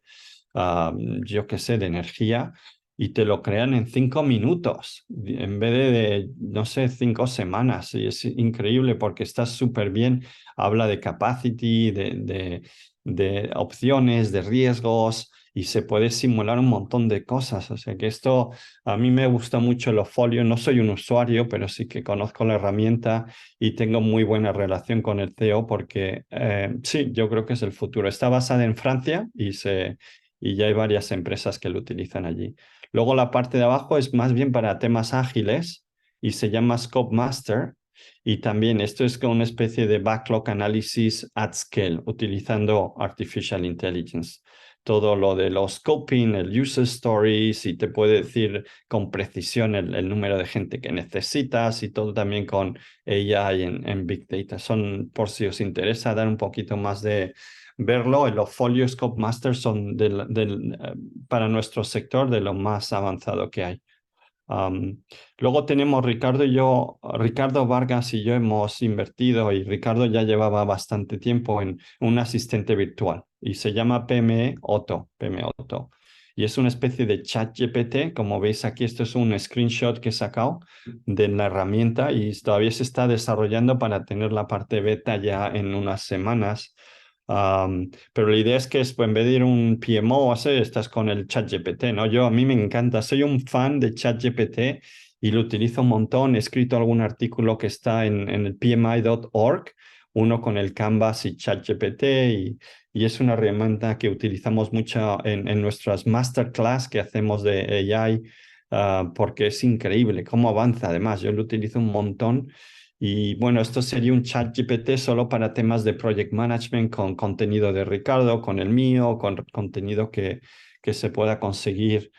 yo qué sé, de energía, y te lo crean en 5 minutos, en vez no sé, 5 semanas. Y es increíble porque está súper bien. Habla de capacity, de opciones, de riesgos, y se puede simular un montón de cosas. O sea que esto a mí me gusta mucho el Folio. No soy un usuario, pero sí que conozco la herramienta y tengo muy buena relación con el CEO porque sí, yo creo que es el futuro. Está basada en Francia y ya hay varias empresas que lo utilizan allí. Luego la parte de abajo es más bien para temas ágiles y se llama Scope Master. Y también esto es como una especie de backlog análisis at scale, utilizando artificial intelligence. Todo lo de los scoping, el user stories, y te puede decir con precisión el número de gente que necesitas y todo también con AI en Big Data. Son, por si os interesa dar un poquito más de verlo, los Folio Scope Master son para nuestro sector de lo más avanzado que hay. Luego tenemos Ricardo Vargas y yo hemos invertido y Ricardo ya llevaba bastante tiempo en un asistente virtual y se llama PME Otto. Y es una especie de chat GPT, como veis aquí, esto es un screenshot que he sacado de la herramienta y todavía se está desarrollando para tener la parte beta ya en unas semanas. Pero la idea es que en vez de ir a un PMO o así, estás con el ChatGPT, ¿no? A mí me encanta, soy un fan de ChatGPT y lo utilizo un montón. He escrito algún artículo que está en el PMI.org, uno con el Canvas y ChatGPT, y es una herramienta que utilizamos mucho en nuestras masterclass que hacemos de AI, porque es increíble cómo avanza. Además, yo lo utilizo un montón. Y bueno, esto sería un chat GPT solo para temas de project management con contenido de Ricardo, con el mío, con contenido que se pueda conseguir.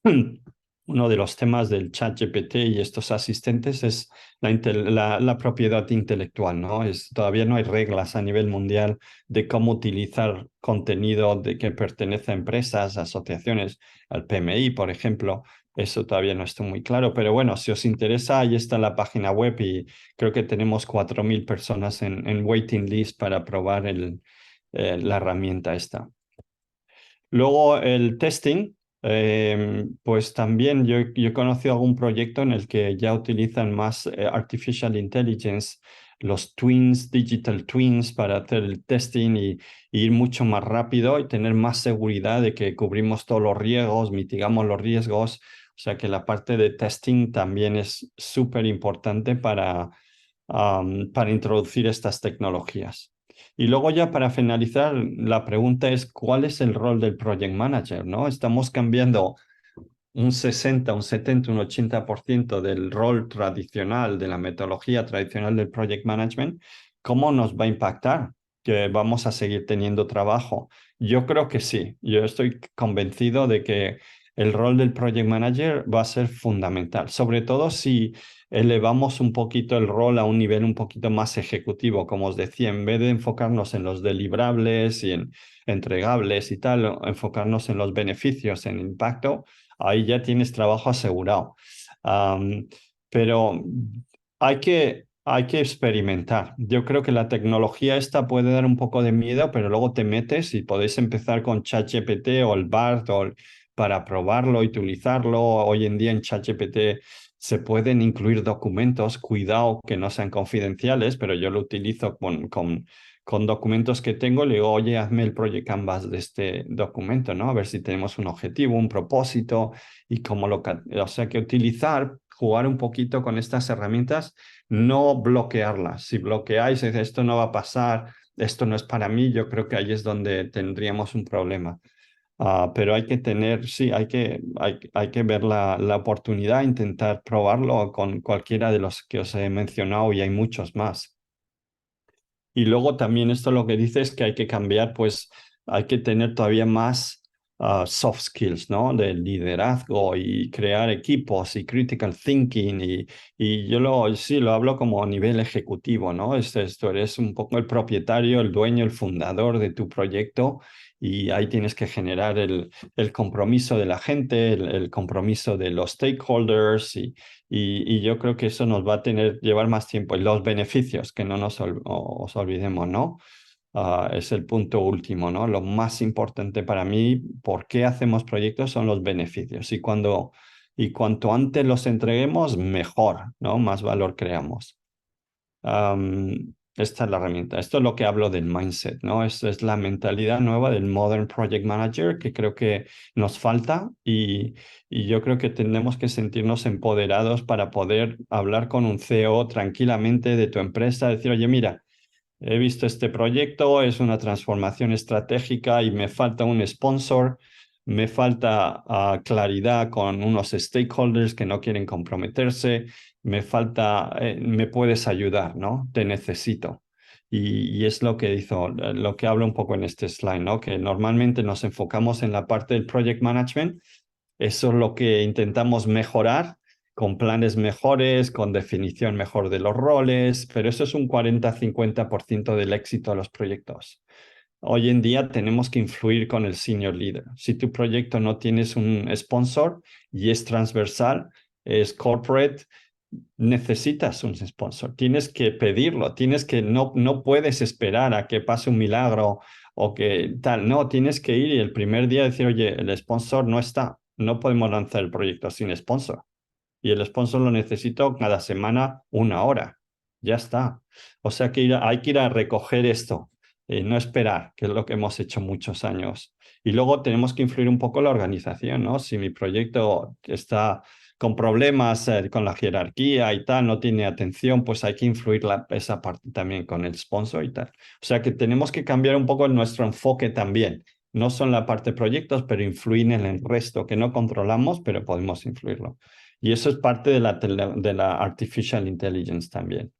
Uno de los temas del chat GPT y estos asistentes es la propiedad intelectual, ¿no? Todavía no hay reglas a nivel mundial de cómo utilizar contenido que pertenece a empresas, asociaciones, al PMI, por ejemplo. Eso todavía no está muy claro, pero bueno, si os interesa, ahí está la página web y creo que tenemos 4000 personas en waiting list para probar la herramienta esta. Luego el testing, pues también yo he conocido algún proyecto en el que ya utilizan más artificial intelligence los twins, digital twins, para hacer el testing y ir mucho más rápido y tener más seguridad de que cubrimos todos los riesgos, mitigamos los riesgos. O sea que la parte de testing también es súper importante para introducir estas tecnologías. Y luego ya para finalizar, la pregunta es, ¿cuál es el rol del project manager? ¿No? Estamos cambiando un 60, un 70, un 80% del rol tradicional, de la metodología tradicional del project management. ¿Cómo nos va a impactar? ¿Que vamos a seguir teniendo trabajo? Yo creo que sí. Yo estoy convencido de que el rol del project manager va a ser fundamental, sobre todo si elevamos un poquito el rol a un nivel un poquito más ejecutivo, como os decía, en vez de enfocarnos en los deliverables y en entregables y tal, enfocarnos en los beneficios, en impacto, ahí ya tienes trabajo asegurado. Am, pero hay que experimentar. Yo creo que la tecnología esta puede dar un poco de miedo, pero luego te metes y podéis empezar con ChatGPT o el BART para probarlo y utilizarlo. Hoy en día en ChatGPT se pueden incluir documentos, cuidado que no sean confidenciales, pero yo lo utilizo con documentos que tengo, le digo, oye, hazme el Project Canvas de este documento, ¿no? A ver si tenemos un objetivo, un propósito y cómo O sea, que utilizar, jugar un poquito con estas herramientas, no bloquearlas. Si bloqueáis, dices, esto no va a pasar, esto no es para mí, yo creo que ahí es donde tendríamos un problema. Pero hay que tener, sí, hay que ver la oportunidad, intentar probarlo con cualquiera de los que os he mencionado y hay muchos más. Y luego también esto lo que dice es que hay que cambiar, pues hay que tener todavía más soft skills, ¿no? De liderazgo y crear equipos y critical thinking. Y yo sí, lo hablo como a nivel ejecutivo, ¿no? Esto eres un poco el propietario, el dueño, el fundador de tu proyecto y ahí tienes que generar el compromiso de la gente, el compromiso de los stakeholders y yo creo que eso nos va a llevar más tiempo. Y los beneficios, que no os olvidemos, ¿no? Es el punto último, ¿no? Lo más importante para mí, ¿por qué hacemos proyectos? Son los beneficios. Y cuanto antes los entreguemos, mejor, ¿no? Más valor creamos. Esta es la herramienta. Esto es lo que hablo del mindset, ¿no? Esto es la mentalidad nueva del Modern Project Manager que creo que nos falta y yo creo que tenemos que sentirnos empoderados para poder hablar con un CEO tranquilamente de tu empresa, decir, oye, mira, he visto este proyecto, es una transformación estratégica y me falta un sponsor, me falta claridad con unos stakeholders que no quieren comprometerse, me falta, me puedes ayudar, ¿no? Te necesito. Y es lo que hizo, lo que hablo un poco en este slide, ¿no? Que normalmente nos enfocamos en la parte del project management. Eso es lo que intentamos mejorar con planes mejores, con definición mejor de los roles, pero eso es un 40-50% del éxito de los proyectos. Hoy en día tenemos que influir con el senior leader. Si tu proyecto no tienes un sponsor y es transversal, es corporate, necesitas un sponsor. Tienes que pedirlo, no puedes esperar a que pase un milagro o que tal. No, tienes que ir y el primer día decir, oye, el sponsor no está. No podemos lanzar el proyecto sin sponsor y el sponsor lo necesito cada semana 1 hora. Ya está. O sea que hay que ir a recoger esto, no esperar, que es lo que hemos hecho muchos años. Y luego tenemos que influir un poco en la organización, ¿no? Si mi proyecto está con problemas con la jerarquía y tal, no tiene atención, pues hay que influir esa parte también con el sponsor y tal. O sea que tenemos que cambiar un poco nuestro enfoque también. No son la parte de proyectos, pero influir en el resto, que no controlamos, pero podemos influirlo. Y eso es parte de la artificial intelligence también.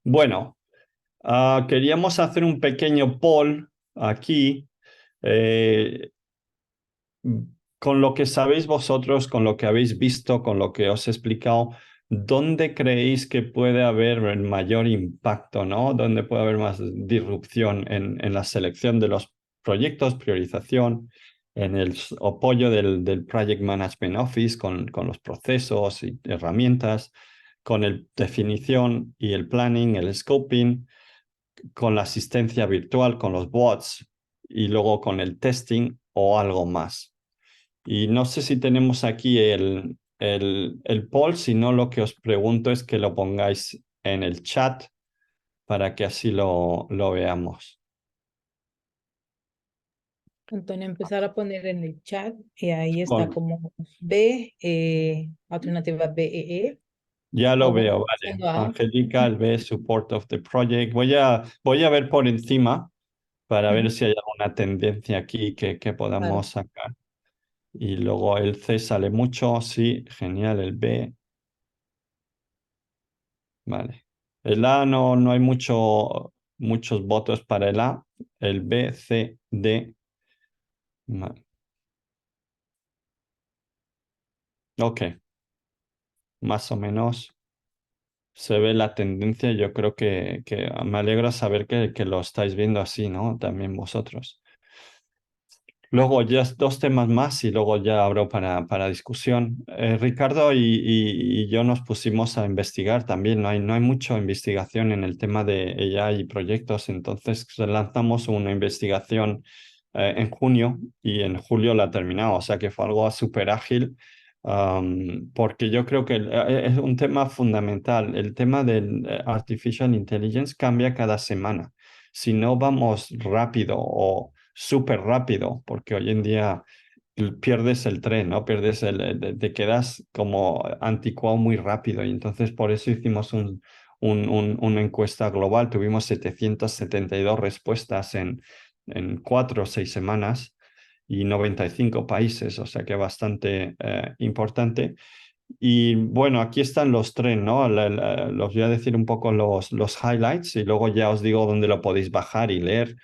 Bueno, queríamos hacer un pequeño poll aquí. eh, con lo que sabéis vosotros, con lo que habéis visto, con lo que os he explicado, ¿dónde creéis que puede haber el mayor impacto, ¿no? ¿Dónde puede haber más disrupción en la selección de los proyectos, priorización, en el apoyo del Project Management Office con los procesos y herramientas, con la definición y el planning, el scoping, con la asistencia virtual, con los bots y luego con el testing o algo más? Y no sé si tenemos aquí el poll, si no lo que os pregunto es que lo pongáis en el chat para que así lo veamos. Antonio, empezar a poner en el chat y ahí está Con- como B, alternativa BEE. Ya lo O bueno, veo, vale. pasando a. Angélica, el B, support of the project. Voy a ver por encima para ver Ujú. si hay alguna tendencia aquí que Vale. podamos sacar. Y luego el C sale mucho, sí, genial, el B, vale. El A no hay muchos votos para el A, el B, C, D, vale. Ok, más o menos se ve la tendencia. Yo creo que me alegra saber que lo estáis viendo así, ¿no? También vosotros. Luego ya dos temas más y luego ya abro para discusión. Ricardo y yo nos pusimos a investigar también. No hay mucha investigación en el tema de AI y proyectos. Entonces lanzamos una investigación en junio y en julio la terminamos. O sea que fue algo súper ágil, porque yo creo que es un tema fundamental. El tema del Artificial Intelligence cambia cada semana. Si no vamos rápido o súper rápido, porque hoy en día pierdes el tren, ¿no? Te quedas como anticuado muy rápido y entonces por eso hicimos una encuesta global, tuvimos 772 respuestas en 4 o 6 semanas y 95 países, o sea que bastante importante. Y bueno, aquí están los tres, ¿no? Los voy a decir un poco los highlights y luego ya os digo dónde lo podéis bajar y leer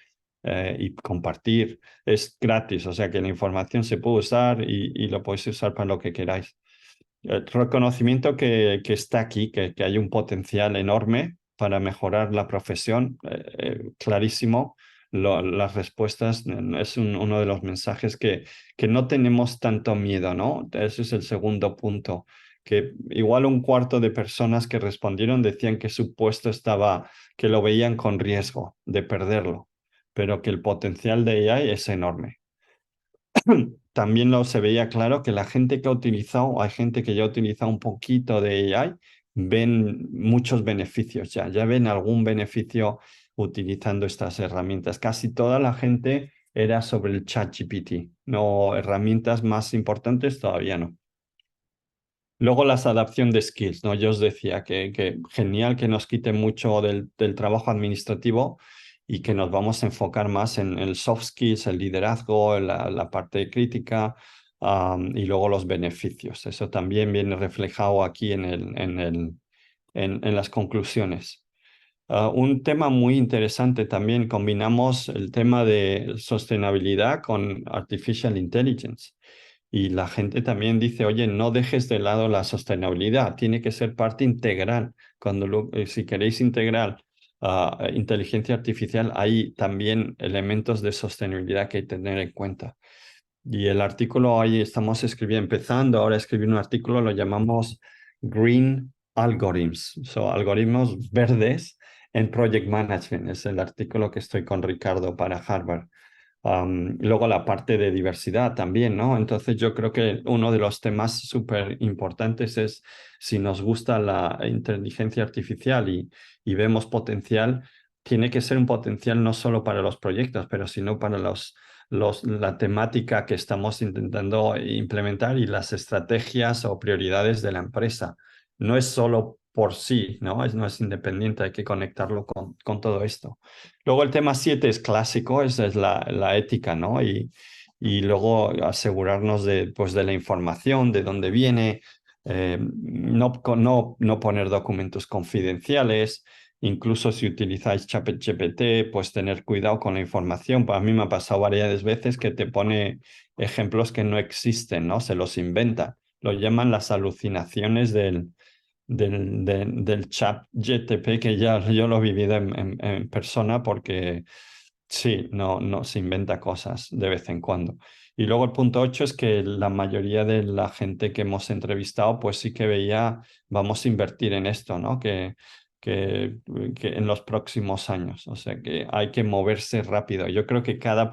y compartir. Es gratis, o sea que la información se puede usar y lo podéis usar para lo que queráis. El reconocimiento que está aquí, que hay un potencial enorme para mejorar la profesión, clarísimo. Las respuestas es uno de los mensajes que no tenemos tanto miedo, ¿no? Ese es el segundo punto, que igual un cuarto de personas que respondieron decían que su puesto estaba, que lo veían con riesgo de perderlo, pero que el potencial de AI es enorme. También se veía claro que la gente que ha utilizado, hay gente que ya ha utilizado un poquito de AI, ven muchos beneficios ya ven algún beneficio utilizando estas herramientas. Casi toda la gente era sobre el ChatGPT, no herramientas más importantes todavía no. Luego la adaptación de skills, ¿no? Yo os decía que genial que nos quite mucho del trabajo administrativo y que nos vamos a enfocar más en el soft skills, el liderazgo, la parte crítica, y luego los beneficios. Eso también viene reflejado aquí en las conclusiones. Un tema muy interesante también, combinamos el tema de sostenibilidad con artificial intelligence. Y la gente también dice, oye, no dejes de lado la sostenibilidad, tiene que ser parte integral. Si queréis integrar inteligencia artificial, hay también elementos de sostenibilidad que hay que tener en cuenta. Y el artículo ahí estamos empezando ahora a escribir un artículo, lo llamamos Green Algorithms, algoritmos verdes en Project Management. Es el artículo que estoy con Ricardo para Harvard. Luego la parte de diversidad también, ¿no? Entonces yo creo que uno de los temas súper importantes es si nos gusta la inteligencia artificial y vemos potencial, tiene que ser un potencial no solo para los proyectos, pero sino para la temática que estamos intentando implementar y las estrategias o prioridades de la empresa. No es solo por sí, ¿no? No es independiente, hay que conectarlo con todo esto. Luego el tema 7 es clásico, es la ética, ¿no? Y luego asegurarnos pues, de la información, de dónde viene, no poner documentos confidenciales, incluso si utilizáis ChatGPT, pues tener cuidado con la información. Para mí me ha pasado varias veces que te pone ejemplos que no existen, ¿no? Se los inventa. Lo llaman las alucinaciones del chat GTP, que ya yo lo he vivido en persona porque sí, no se inventa cosas de vez en cuando. Y luego el punto 8 es que la mayoría de la gente que hemos entrevistado pues sí que veía, vamos a invertir en esto, ¿no? Que, que en los próximos años. O sea que hay que moverse rápido. Yo creo que cada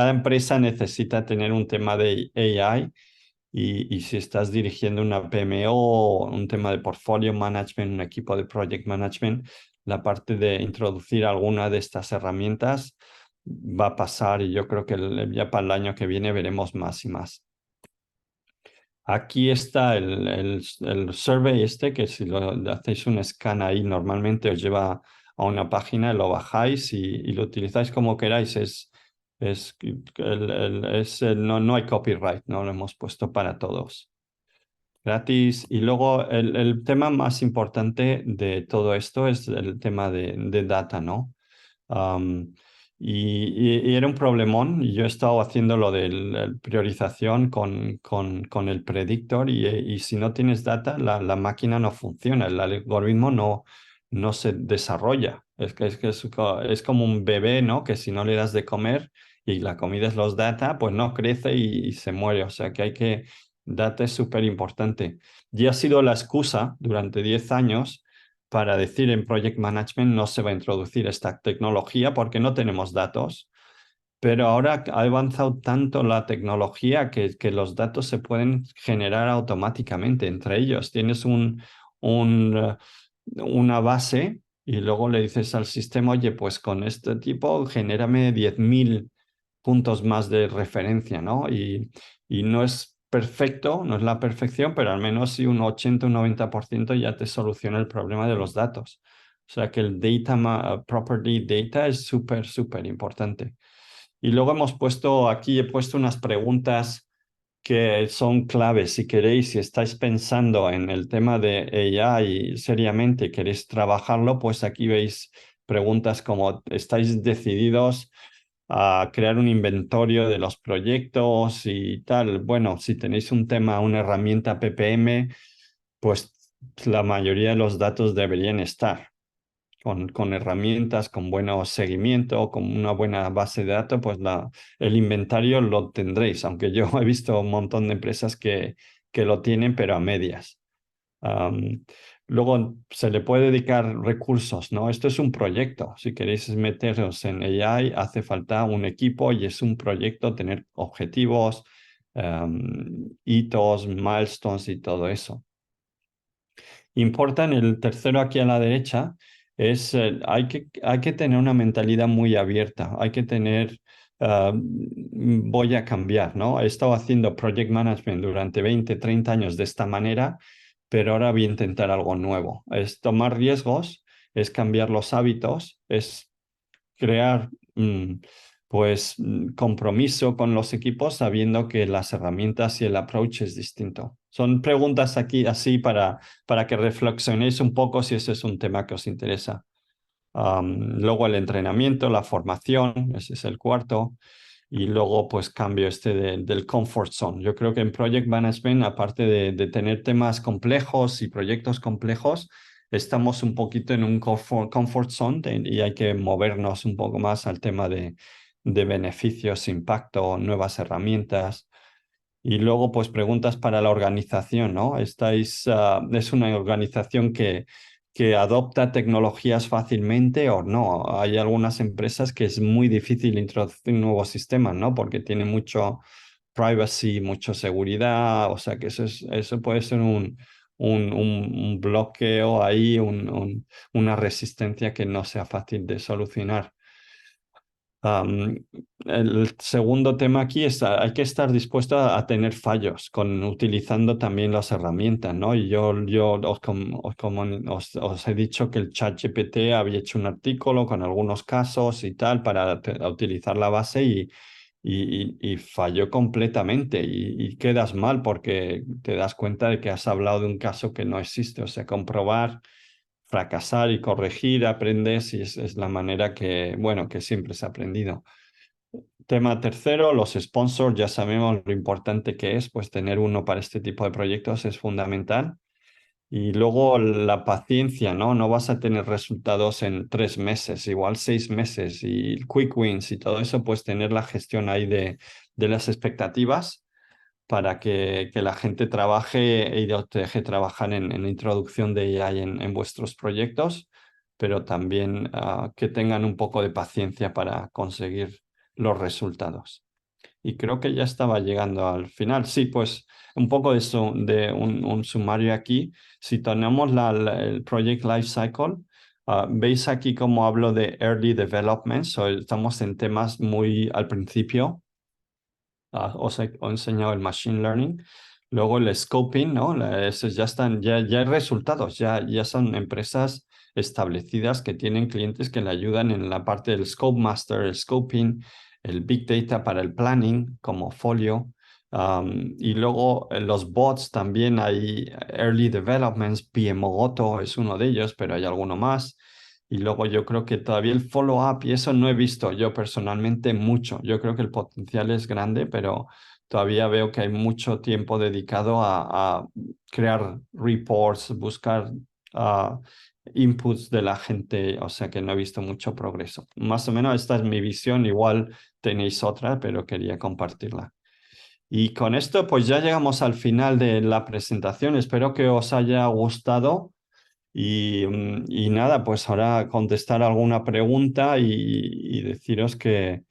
empresa necesita tener un tema de AI Y si estás dirigiendo una PMO, un tema de portfolio management, un equipo de project management, la parte de introducir alguna de estas herramientas va a pasar y yo creo que ya para el año que viene veremos más y más. Aquí está el survey que si lo hacéis un scan ahí normalmente os lleva a una página, lo bajáis y lo utilizáis como queráis. No hay copyright, no lo hemos puesto para todos. Gratis. Y luego el tema más importante de todo esto es el tema de data, ¿no? Um, y era un problemón. Y yo he estado haciendo lo de la priorización con el predictor y si no tienes data, la máquina no funciona, el algoritmo no se desarrolla. Es como un bebé, ¿no? Que si no le das de comer y la comida es los data, pues no crece y se muere. O sea que data es súper importante. Y ha sido la excusa durante 10 años para decir en Project Management no se va a introducir esta tecnología porque no tenemos datos, pero ahora ha avanzado tanto la tecnología que los datos se pueden generar automáticamente entre ellos. Tienes una base y luego le dices al sistema, oye, pues con este tipo genérame 10.000 puntos más de referencia, ¿no? Y no es perfecto, no es la perfección, pero al menos sí un 80, un 90% ya te soluciona el problema de los datos. O sea que el property data es súper, súper importante. Y luego he puesto unas preguntas que son claves. Si queréis, si estáis pensando en el tema de AI seriamente y queréis trabajarlo, pues aquí veis preguntas como, ¿estáis decididos a crear un inventario de los proyectos y tal? Bueno, si tenéis un tema, una herramienta PPM, pues la mayoría de los datos deberían estar con herramientas, con buen seguimiento, con una buena base de datos, pues el inventario lo tendréis, aunque yo he visto un montón de empresas que lo tienen, pero a medias. Luego se le puede dedicar recursos, ¿no? Esto es un proyecto. Si queréis meteros en AI, hace falta un equipo y es un proyecto tener objetivos, hitos, milestones y todo eso. Importan el tercero aquí a la derecha, hay que tener una mentalidad muy abierta, hay que tener, voy a cambiar, ¿no? He estado haciendo project management durante 20, 30 años de esta manera, pero ahora voy a intentar algo nuevo. Es tomar riesgos, es cambiar los hábitos, es crear compromiso con los equipos sabiendo que las herramientas y el approach es distinto. Son preguntas aquí así para que reflexionéis un poco si ese es un tema que os interesa. Luego el entrenamiento, la formación, ese es el cuarto. Y luego pues cambio del comfort zone. Yo creo que en Project Management, aparte de tener temas complejos y proyectos complejos, estamos un poquito en un comfort zone y hay que movernos un poco más al tema de beneficios, impacto, nuevas herramientas. Y luego, pues preguntas para la organización, ¿no? Es una organización que adopta tecnologías fácilmente o no. Hay algunas empresas que es muy difícil introducir nuevos sistemas, ¿no? Porque tiene mucho privacy, mucha seguridad. O sea que eso puede ser un bloqueo ahí, una resistencia que no sea fácil de solucionar. El segundo tema aquí es hay que estar dispuesto a tener fallos utilizando también las herramientas, ¿no? Y yo os he dicho que el ChatGPT había hecho un artículo con algunos casos y tal para utilizar la base y falló completamente y quedas mal porque te das cuenta de que has hablado de un caso que no existe. O sea, comprobar, fracasar y corregir, aprendes y es la manera que siempre se ha aprendido. Tema tercero, los sponsors, ya sabemos lo importante que es, pues tener uno para este tipo de proyectos es fundamental. Y luego la paciencia, ¿no? No vas a tener resultados en 3 meses, igual 6 meses y quick wins y todo eso, pues tener la gestión ahí de las expectativas para que la gente trabaje y os deje trabajar en la introducción de AI en vuestros proyectos, pero también que tengan un poco de paciencia para conseguir los resultados. y creo que ya estaba llegando al final. Sí, pues un poco de, un sumario aquí. Si tenemos el Project Life Cycle, veis aquí cómo hablo de Early Development, estamos en temas muy al principio. Os he enseñado el Machine Learning. Luego el Scoping, ¿no? Esos ya están, ya hay resultados, ya son empresas establecidas que tienen clientes que le ayudan en la parte del Scope Master, el Scoping, el Big Data para el Planning, como Folio. Y luego los bots también hay Early Developments, PMO es uno de ellos, pero hay alguno más. Y luego yo creo que todavía el follow-up, y eso no he visto yo personalmente mucho. Yo creo que el potencial es grande, pero todavía veo que hay mucho tiempo dedicado a crear reports, buscar inputs de la gente, o sea que no he visto mucho progreso. Más o menos esta es mi visión, igual tenéis otra, pero quería compartirla. Y con esto pues ya llegamos al final de la presentación. Espero que os haya gustado. Y nada, pues ahora contestar alguna pregunta y deciros que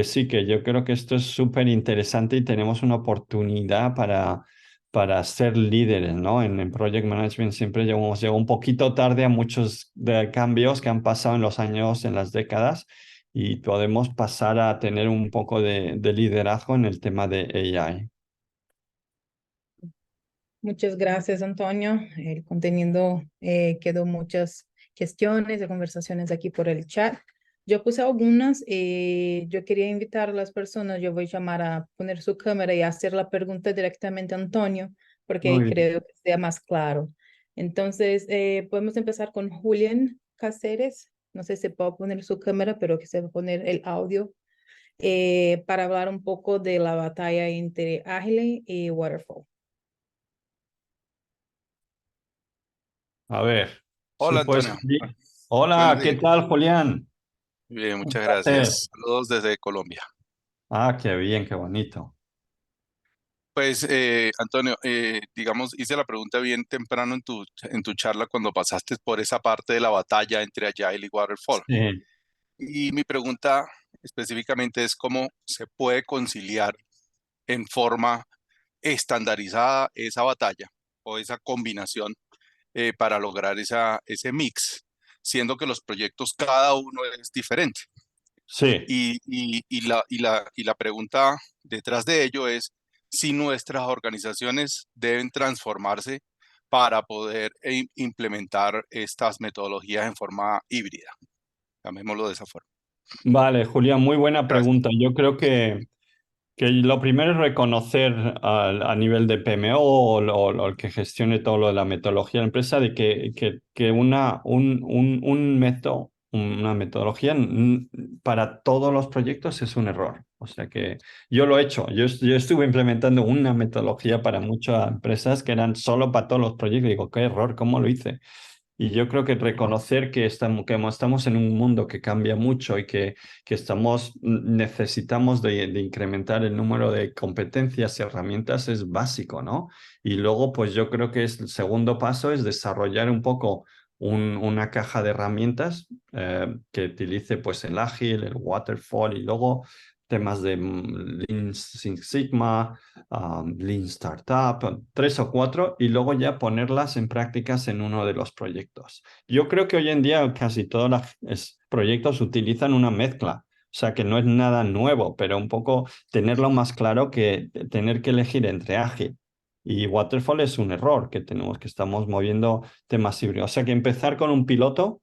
sí, que yo creo que esto es súper interesante y tenemos una oportunidad para ser líderes, ¿no? En Project Management siempre hemos llegado un poquito tarde a muchos de cambios que han pasado en los años, en las décadas, y podemos pasar a tener un poco de liderazgo en el tema de AI. Muchas gracias, Antonio. El contenido quedó muchas cuestiones y conversaciones aquí por el chat. Yo puse algunas, yo quería invitar a las personas, yo voy a llamar a poner su cámara y hacer la pregunta directamente a Antonio, porque Muy bien. creo que sea más claro. Entonces, podemos empezar con Julián Cáceres. No sé si puedo poner su cámara, pero que se va a poner el audio para hablar un poco de la batalla entre Agile y Waterfall. A ver, si Hola puedes. Antonio, Hola, buenos ¿qué días. tal, Julián? Bien, Un muchas placer. gracias. Saludos desde Colombia. Ah, qué bien, qué bonito. Pues Antonio, digamos, hice la pregunta bien temprano en tu charla cuando pasaste por esa parte de la batalla entre Agile y Waterfall. Sí, Y mi pregunta específicamente es cómo se puede conciliar en forma estandarizada esa batalla o esa combinación para lograr ese mix, siendo que los proyectos cada uno es diferente. sí. Y la pregunta detrás de ello es si nuestras organizaciones deben transformarse para poder implementar estas metodologías en forma híbrida. Llamémoslo de esa forma. Vale, Julián, muy buena Gracias. pregunta. Yo creo que lo primero es reconocer a nivel de PMO o el que gestione todo lo de la metodología de la empresa de que un método, una metodología para todos los proyectos es un error. O sea que yo lo he hecho. Yo estuve implementando una metodología para muchas empresas que eran solo para todos los proyectos. Digo, qué error, ¿cómo lo hice? Y yo creo que reconocer que estamos en un mundo que cambia mucho y que necesitamos de incrementar el número de competencias y herramientas es básico, ¿no? Y luego, pues yo creo que el segundo paso es desarrollar un poco una caja de herramientas que utilice pues el Ágil, el Waterfall y luego temas de Lean Six Sigma, Lean Startup, 3 o 4, y luego ya ponerlas en prácticas en uno de los proyectos. Yo creo que hoy en día casi todos los proyectos utilizan una mezcla, o sea que no es nada nuevo, pero un poco tenerlo más claro que tener que elegir entre ágil y waterfall es un error que estamos moviendo temas híbridos. O sea que empezar con un piloto,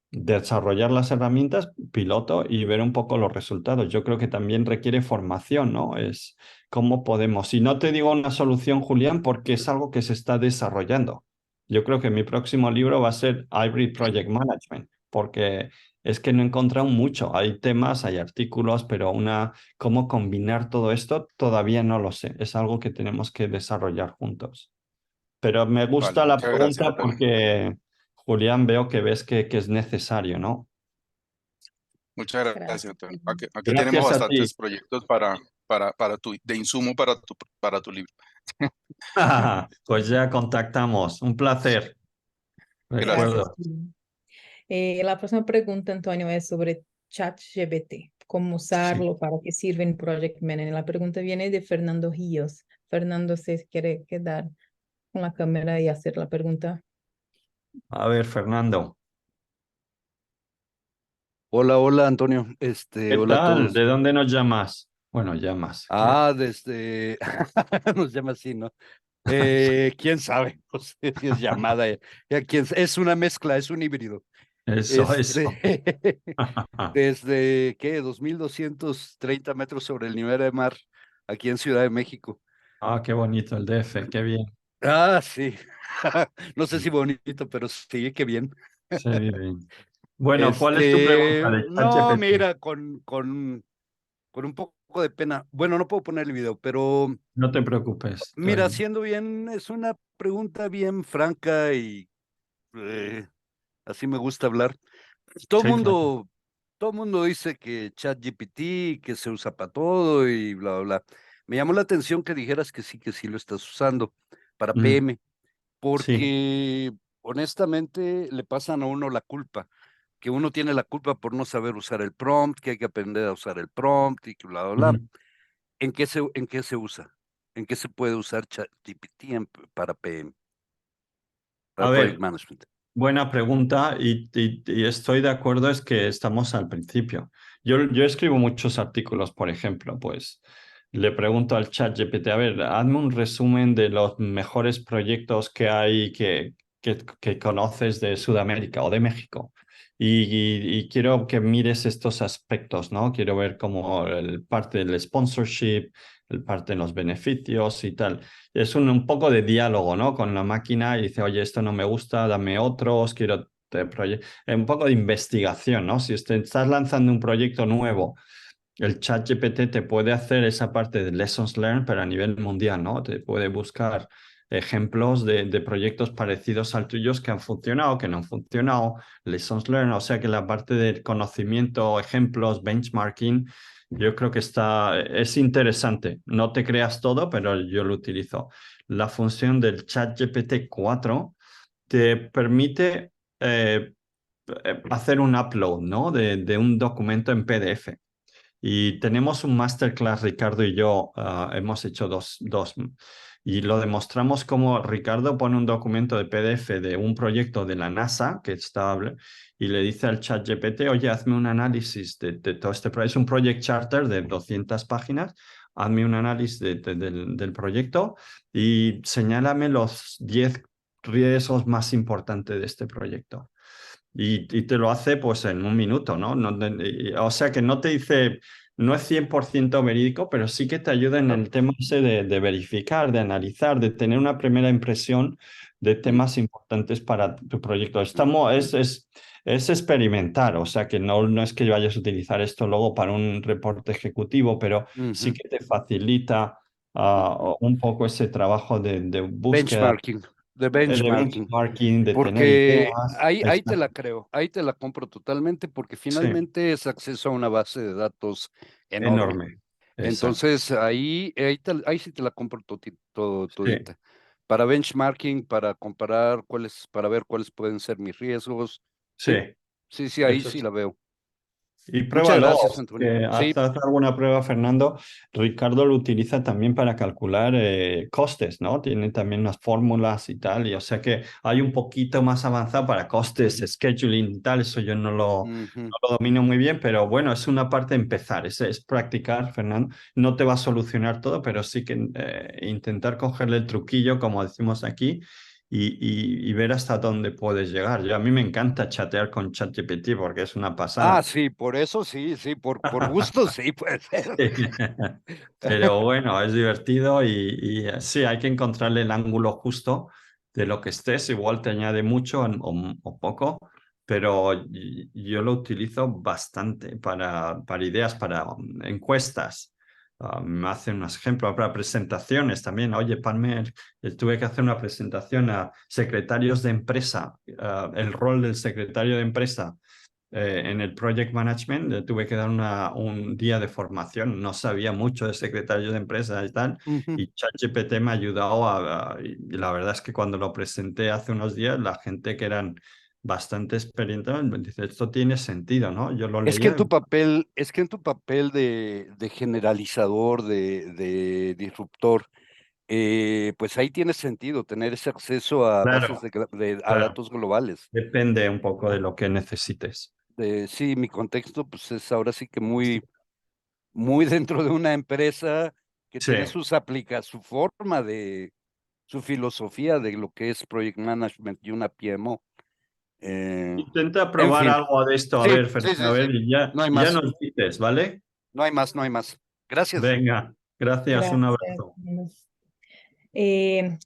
desarrollar las herramientas, piloto y ver un poco los resultados. Yo creo que también requiere formación, ¿no? Es cómo podemos. Y no te digo una solución, Julián, porque es algo que se está desarrollando. Yo creo que mi próximo libro va a ser Hybrid Project Management, porque es que no he encontrado mucho. Hay temas, hay artículos, pero cómo combinar todo esto todavía no lo sé. Es algo que tenemos que desarrollar juntos. Pero me Vale, gusta la muchas gracias, pregunta Antonio. porque, Julián, veo que ves que es necesario, ¿no? Muchas gracias, Gracias. Antonio. Aquí tenemos Gracias a ti. bastantes proyectos de insumo para tu libro. Pues ya contactamos. Un placer. Gracias. Gracias. Recuerdo. La próxima pregunta, Antonio, es sobre ChatGPT. cómo usarlo, para qué sirve en Project Manager. La pregunta viene de Fernando Ríos. Fernando, ¿se quiere quedar con la cámara y hacer la pregunta? A ver, Fernando, Hola, hola Antonio, ¿qué hola a tal? ¿De todos. dónde nos llamas? Bueno, llamas. Desde, nos llama así, ¿no? ¿Quién sabe? No sé si es llamada, es una mezcla, es un híbrido. Eso, eso. Este, desde, ¿qué? 2230 metros sobre el nivel del mar, aquí en Ciudad de México. Ah, qué bonito el DF, qué bien. Ah, sí. No sé si bonito, pero sí, qué bien. Se vive bien. Bueno, ¿cuál es tu pregunta de No, ChatGPT? mira, con un poco de pena. Bueno, no puedo poner el video, pero No te preocupes. mira, siendo bien, es una pregunta bien franca y así me gusta hablar. Todo el Sí, claro. mundo, todo mundo dice que ChatGPT, que se usa para todo y bla, bla, bla. Me llamó la atención que sí lo estás usando para Mm, PM, sí. porque honestamente le pasan a uno la culpa, que uno tiene la culpa por no saber usar el prompt, que hay que aprender a usar el prompt y que bla, bla, bla. Mm. En qué se usa? ¿En qué se puede usar ChatGPT para PM, para A Project ver, Management? buena pregunta y estoy de acuerdo, es que estamos al principio. Yo escribo muchos artículos, por ejemplo, pues le pregunto al chat GPT, a ver, hazme un resumen de los mejores proyectos que hay que conoces de Sudamérica o de México. Y quiero que mires estos aspectos, ¿no? Quiero ver como el parte del sponsorship, el parte de los beneficios y tal. Es un poco de diálogo, ¿no? Con la máquina y dice, oye, esto no me gusta, dame otros, quiero un poco de investigación, ¿no? Si estás lanzando un proyecto nuevo, el chat GPT te puede hacer esa parte de lessons learned, pero a nivel mundial, ¿no? Te puede buscar ejemplos de proyectos parecidos al tuyo que han funcionado, que no han funcionado, lessons learned, o sea que la parte del conocimiento, ejemplos, benchmarking, yo creo que es interesante. No te creas todo, pero yo lo utilizo. La función del chat GPT 4 te permite hacer un upload, ¿no? de un documento en PDF. Y tenemos un masterclass, Ricardo y yo, hemos hecho dos, y lo demostramos como Ricardo pone un documento de PDF de un proyecto de la NASA que está, y le dice al chat GPT, oye, hazme un análisis de todo este proyecto. Es un project charter de 200 páginas, hazme un análisis del proyecto y señálame los 10 riesgos más importantes de este proyecto. Y te lo hace pues en un minuto, ¿no? O sea que no te dice, no es 100% verídico, pero sí que te ayuda en el tema ese de verificar, de analizar, de tener una primera impresión de temas importantes para tu proyecto. Es experimentar, o sea que no es que vayas a utilizar esto luego para un reporte ejecutivo, pero sí Ujú. que te facilita un poco ese trabajo de búsqueda, Benchmarking, de de benchmarking, benchmarking, de tener porque ideas. ahí te la creo, ahí te la compro totalmente, porque Sí, finalmente es acceso a una base de datos enorme. enorme. Exacto. Entonces, ahí sí te la compro Sí, todita. Para benchmarking, para comparar para ver cuáles pueden ser mis riesgos. sí, Sí, sí, sí, ahí eso sí es. la veo. Y Muchas pruébalo, gracias, Antonio. Sí, haz alguna prueba, Fernando. Ricardo lo utiliza también para calcular costes, ¿no? Tiene también unas fórmulas y tal, y o sea que hay un poquito más avanzado para costes, scheduling y tal, eso yo ujú, no lo domino muy bien, pero bueno, es una parte de empezar, es practicar, Fernando. No te va a solucionar todo, pero sí que intentar cogerle el truquillo, como decimos aquí, y ver hasta dónde puedes llegar. A mí me encanta chatear con ChatGPT porque es una pasada. sí, por eso sí, sí, por gusto sí puede ser. Pero bueno, es divertido y sí, hay que encontrarle el ángulo justo de lo que estés. Igual te añade mucho o poco, pero yo lo utilizo bastante para ideas, para encuestas. Me hace unos ejemplos para presentaciones también. Oye, Palmer, tuve que hacer una presentación a secretarios de empresa, el rol del secretario de empresa en el project management. Le tuve que dar un día de formación, no sabía mucho de secretarios de empresas y tal, Ujú. y ChatGPT me ha ayudado y la verdad es que cuando lo presenté hace unos días, la gente que eran bastante experiente, dice, esto tiene sentido, ¿no? Yo lo Es que leía. en tu papel de generalizador, de disruptor, pues ahí tiene sentido tener ese acceso a bases Claro, a claro. datos globales. Depende un poco de lo que necesites. Sí, mi contexto pues es ahora sí que muy dentro de una empresa que Sí. tiene su forma su filosofía de lo que es Project Management y una PMO. Intenta En probar fin, algo de esto, sí, a ver, sí. y ya, No hay ya más, nos dices, ¿vale? no hay más, no hay más. Gracias. Venga, gracias, un Gracias. abrazo.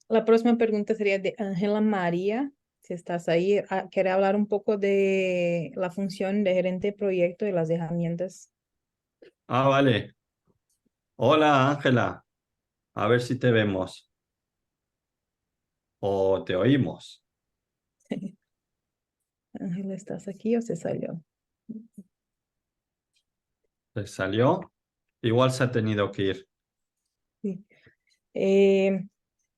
La próxima pregunta sería de Ángela María. Si estás ahí, quiere hablar un poco de la función de gerente de proyecto y las herramientas. Ah, vale. Hola, Ángela. A ver si te vemos o te oímos. Ángela, ¿estás aquí o se salió? ¿Te salió? Igual se ha tenido que ir. Sí. Eh,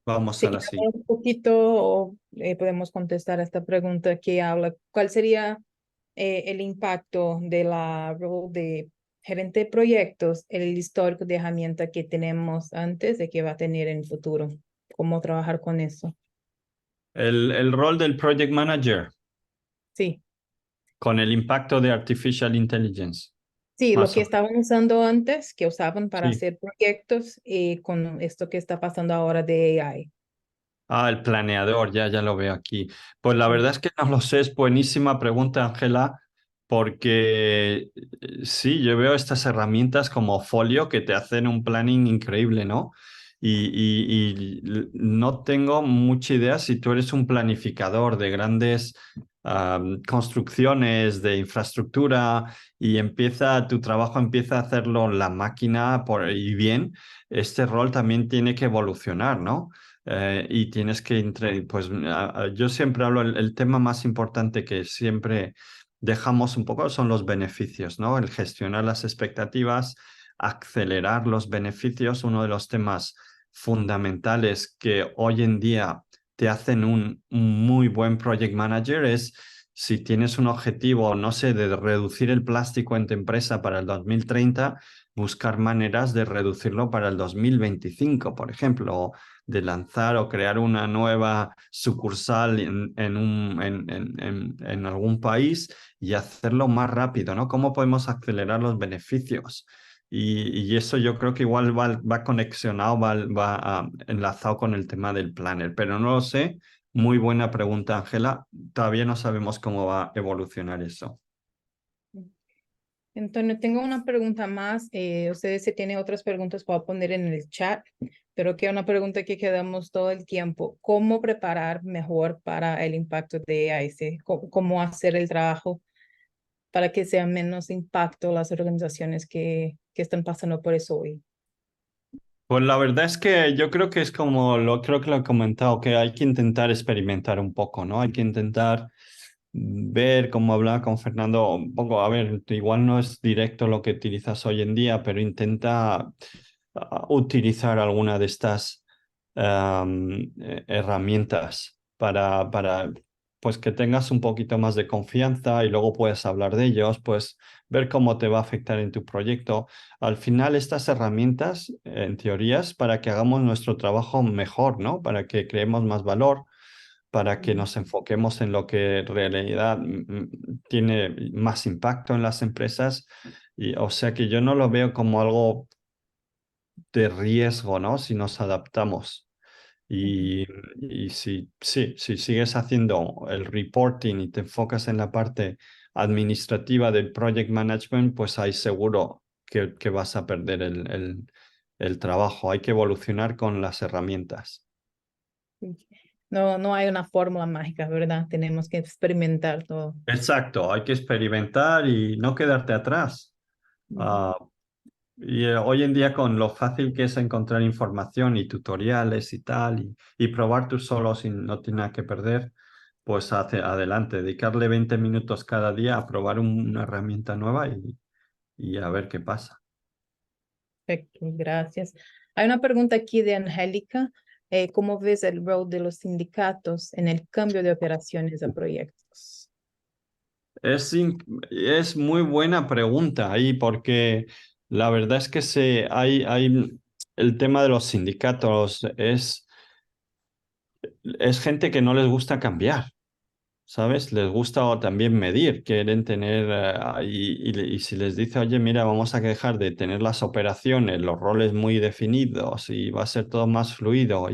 Vamos si a la quiere siguiente. hablar un poquito, o, podemos contestar a esta pregunta que habla, ¿cuál sería el impacto de la rol de gerente de proyectos, el histórico de herramienta que tenemos antes de que va a tener en el futuro? ¿Cómo trabajar con eso? El rol del Project Manager Sí, con el impacto de Artificial Intelligence. sí, lo Más que o menos. estaban usando antes, que usaban para Sí. hacer proyectos, con esto que está pasando ahora de AI. Ah, el planeador, ya lo veo aquí. Pues la verdad es que no lo sé, es buenísima pregunta, Ángela, porque sí, yo veo estas herramientas como Folio que te hacen un planning increíble, ¿no? Y no tengo mucha idea si tú eres un planificador de grandes construcciones de infraestructura y tu trabajo empieza a hacerlo la máquina y bien, este rol también tiene que evolucionar, ¿no? Y tienes que, pues yo siempre hablo, el tema más importante que siempre dejamos un poco son los beneficios, ¿no? El gestionar las expectativas, acelerar los beneficios, uno de los temas fundamentales que hoy en día te hacen un muy buen project manager es si tienes un objetivo, no sé, de reducir el plástico en tu empresa para el 2030, buscar maneras de reducirlo para el 2025, por ejemplo, de lanzar o crear una nueva sucursal en algún país y hacerlo más rápido, ¿no? ¿Cómo podemos acelerar los beneficios? Y eso yo creo que igual va conexionado, va enlazado con el tema del planner, pero no lo sé. Muy buena pregunta, Ángela. Todavía no sabemos cómo va a evolucionar eso. Antonio, tengo una pregunta más. Ustedes si tienen otras preguntas puedo poner en el chat, pero que una pregunta que quedamos todo el tiempo. ¿Cómo preparar mejor para el impacto de AI? ¿Sí? ¿Cómo hacer el trabajo para que sea menos impacto las organizaciones que están pasando por eso hoy? Pues la verdad es que yo creo que es como creo que lo he comentado, que hay que intentar experimentar un poco, ¿no? Hay que intentar ver, como hablaba con Fernando, un poco, a ver, igual no es directo lo que utilizas hoy en día, pero intenta utilizar alguna de estas herramientas para pues que tengas un poquito más de confianza y luego puedes hablar de ellos, pues ver cómo te va a afectar en tu proyecto. Al final, estas herramientas, en teorías, para que hagamos nuestro trabajo mejor, ¿no? Para que creemos más valor, para que nos enfoquemos en lo que en realidad tiene más impacto en las empresas. Y, o sea que yo no lo veo como algo de riesgo, ¿no? Si nos adaptamos. Y si sigues haciendo el reporting y te enfocas en la parte administrativa del project management, pues ahí seguro que vas a perder el trabajo. Hay que evolucionar con las herramientas. No, no hay una fórmula mágica, ¿verdad? Tenemos que experimentar todo. Exacto, hay que experimentar y no quedarte atrás. Ah, y hoy en día con lo fácil que es encontrar información y tutoriales y tal, y probar tú solo sin no tiene nada que perder, pues adelante, dedicarle 20 minutos cada día a probar una herramienta nueva y a ver qué pasa. Perfecto, gracias. Hay una pregunta aquí de Angélica. ¿Cómo ves el rol de los sindicatos en el cambio de operaciones a proyectos? Es muy buena pregunta ahí porque la verdad es que hay el tema de los sindicatos es gente que no les gusta cambiar. ¿Sabes? Les gusta también medir, quieren tener, y si les dice, oye, mira, vamos a dejar de tener las operaciones, los roles muy definidos y va a ser todo más fluido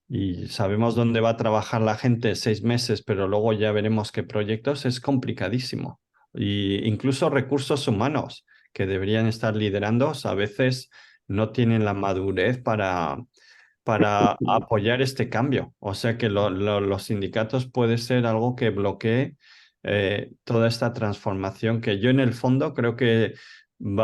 y sabemos dónde va a trabajar la gente 6 meses, pero luego ya veremos qué proyectos, es complicadísimo. Y incluso recursos humanos que deberían estar liderando, a veces no tienen la madurez para apoyar este cambio. O sea que los sindicatos puede ser algo que bloquee toda esta transformación que yo en el fondo creo que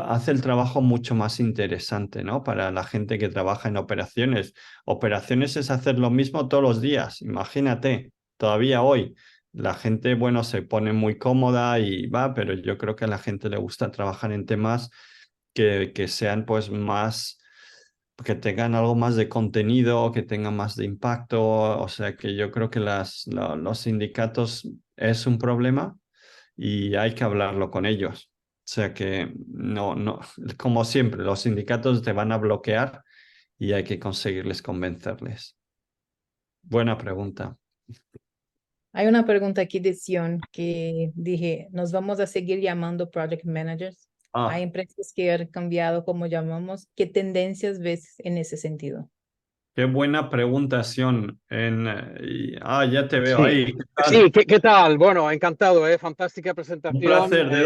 hace el trabajo mucho más interesante, ¿no? Para la gente que trabaja en operaciones. Operaciones es hacer lo mismo todos los días. Imagínate, todavía hoy. La gente, bueno, se pone muy cómoda y va, pero yo creo que a la gente le gusta trabajar en temas que sean pues más que tengan algo más de contenido, que tengan más de impacto. O sea que yo creo que los sindicatos es un problema y hay que hablarlo con ellos. O sea que no, como siempre, los sindicatos te van a bloquear y hay que conseguirles convencerles. Buena pregunta. Hay una pregunta aquí de Sion que dije, ¿nos vamos a seguir llamando project managers? Hay empresas que han cambiado como llamamos. ¿Qué tendencias ves en ese sentido? Qué buena pregunta, Sion. Ya te veo Sí, ahí. ¿Qué tal? sí, ¿qué tal? Bueno, encantado, fantástica Un presentación. placer. ¿De Sí,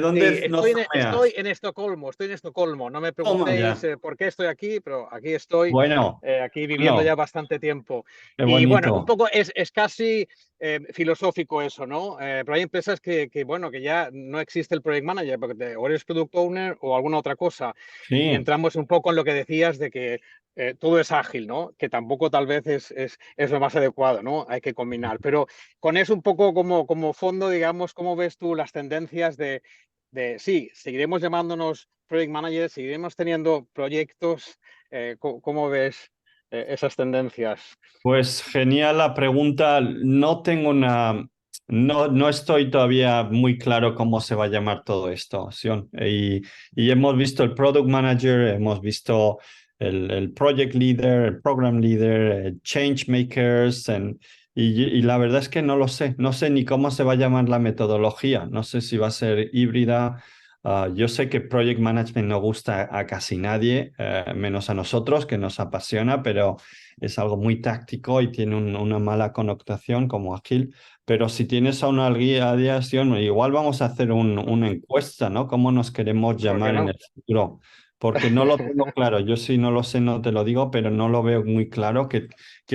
dónde nos estoy someas? en Estocolmo. No me Toma preguntéis ya. por qué estoy aquí, pero aquí estoy, Bueno, aquí viviendo ya bueno, bastante tiempo. qué Y bueno, un bonito. poco es casi filosófico eso, ¿no? Pero hay empresas bueno, que ya no existe el project manager, porque o eres product owner o alguna otra cosa. Y Sí. entramos un poco en lo que decías de que todo es ágil, ¿no? Que tampoco tal vez es lo más adecuado, ¿no? Hay que combinar. Pero con eso un poco como fondo, digamos, ¿cómo ves tú las tendencias sí, seguiremos llamándonos project managers, seguiremos teniendo proyectos? ¿Cómo ves esas tendencias? Pues genial la pregunta. No estoy todavía muy claro cómo se va a llamar todo esto, Sion. Y hemos visto el product manager, hemos visto el project leader, el program leader, el change makers, y la verdad es que no lo sé. No sé ni cómo se va a llamar la metodología. No sé si va a ser híbrida. Yo sé que project management no gusta a casi nadie, menos a nosotros, que nos apasiona, pero es algo muy táctico y tiene una mala connotación como ágil. Pero si tienes a una guía de acción, igual vamos a hacer una encuesta, ¿no? ¿Cómo nos queremos ¿Por qué llamar en no? el futuro? Porque no lo tengo claro. Yo sí no lo sé, no te lo digo, pero no lo veo muy claro que